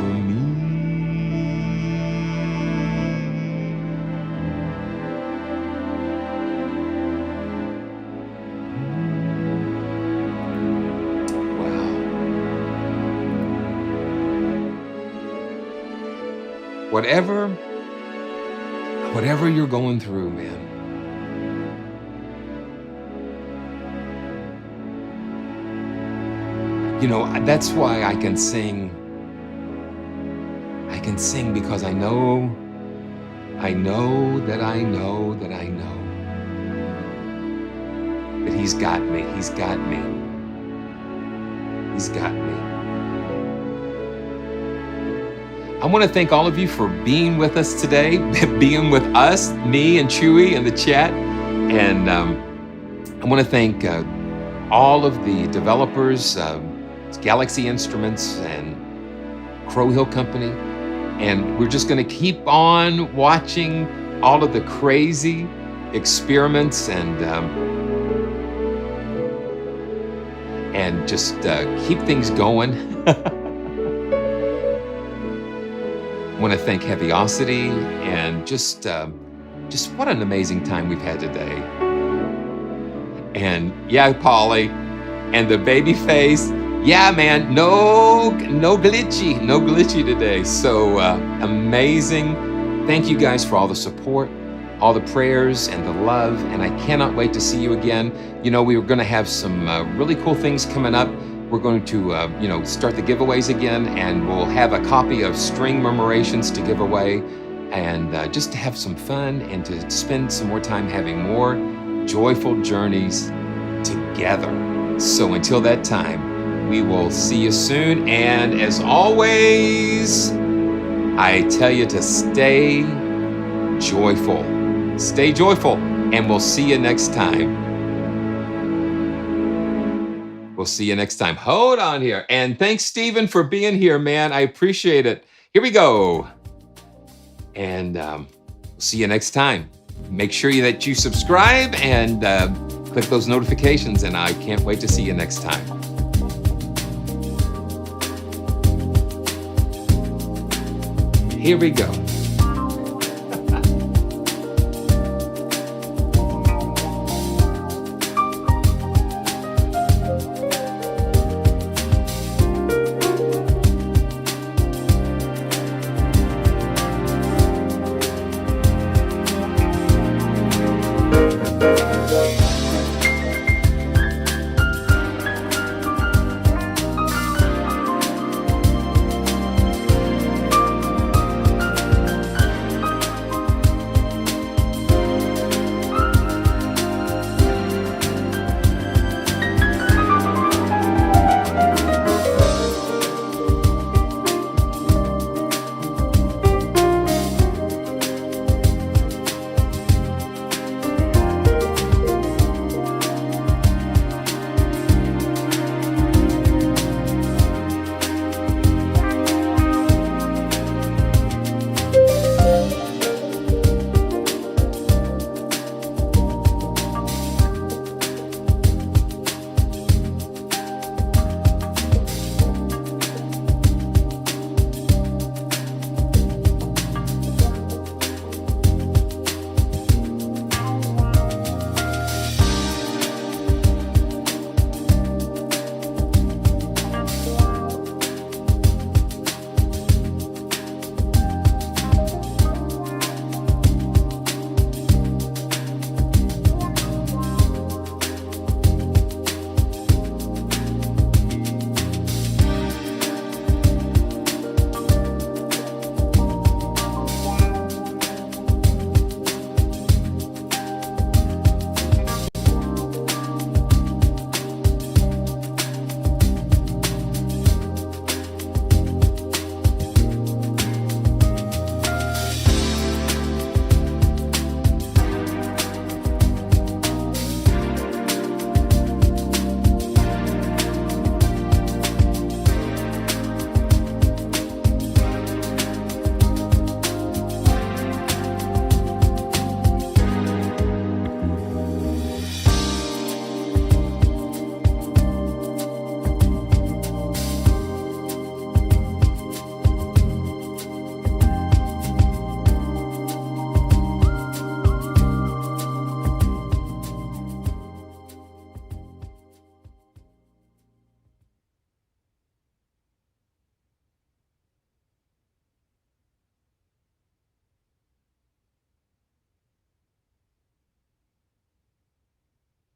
Whatever you're going through, man, you know, that's why I can sing. I can sing because I know that He's got me. He's got me. He's got me. I want to thank all of you for being with us today, being with us, me and Chewy in the chat. And I want to thank all of the developers, Galaxy Instruments and Crow Hill Company. And we're just going to keep on watching all of the crazy experiments and just keep things going. I want to thank HEAVYOCITY and just what an amazing time we've had today. And yeah, Polly, and the Babyface, yeah, man, no glitchy today. So amazing. Thank you guys for all the support, all the prayers and the love, and I cannot wait to see you again. You know, we were going to have some really cool things coming up. We're going to, start the giveaways again, and we'll have a copy of String Murmurations to give away. and just to have some fun and to spend some more time having more joyful journeys together. So until that time, we will see you soon. And as always, I tell you to stay joyful. Stay joyful, and we'll see you next time. We'll see you next time. Hold on here. And thanks, Stephen, for being here, man. I appreciate it. Here we go. And we'll see you next time. Make sure that you subscribe and click those notifications, and I can't wait to see you next time. Here we go.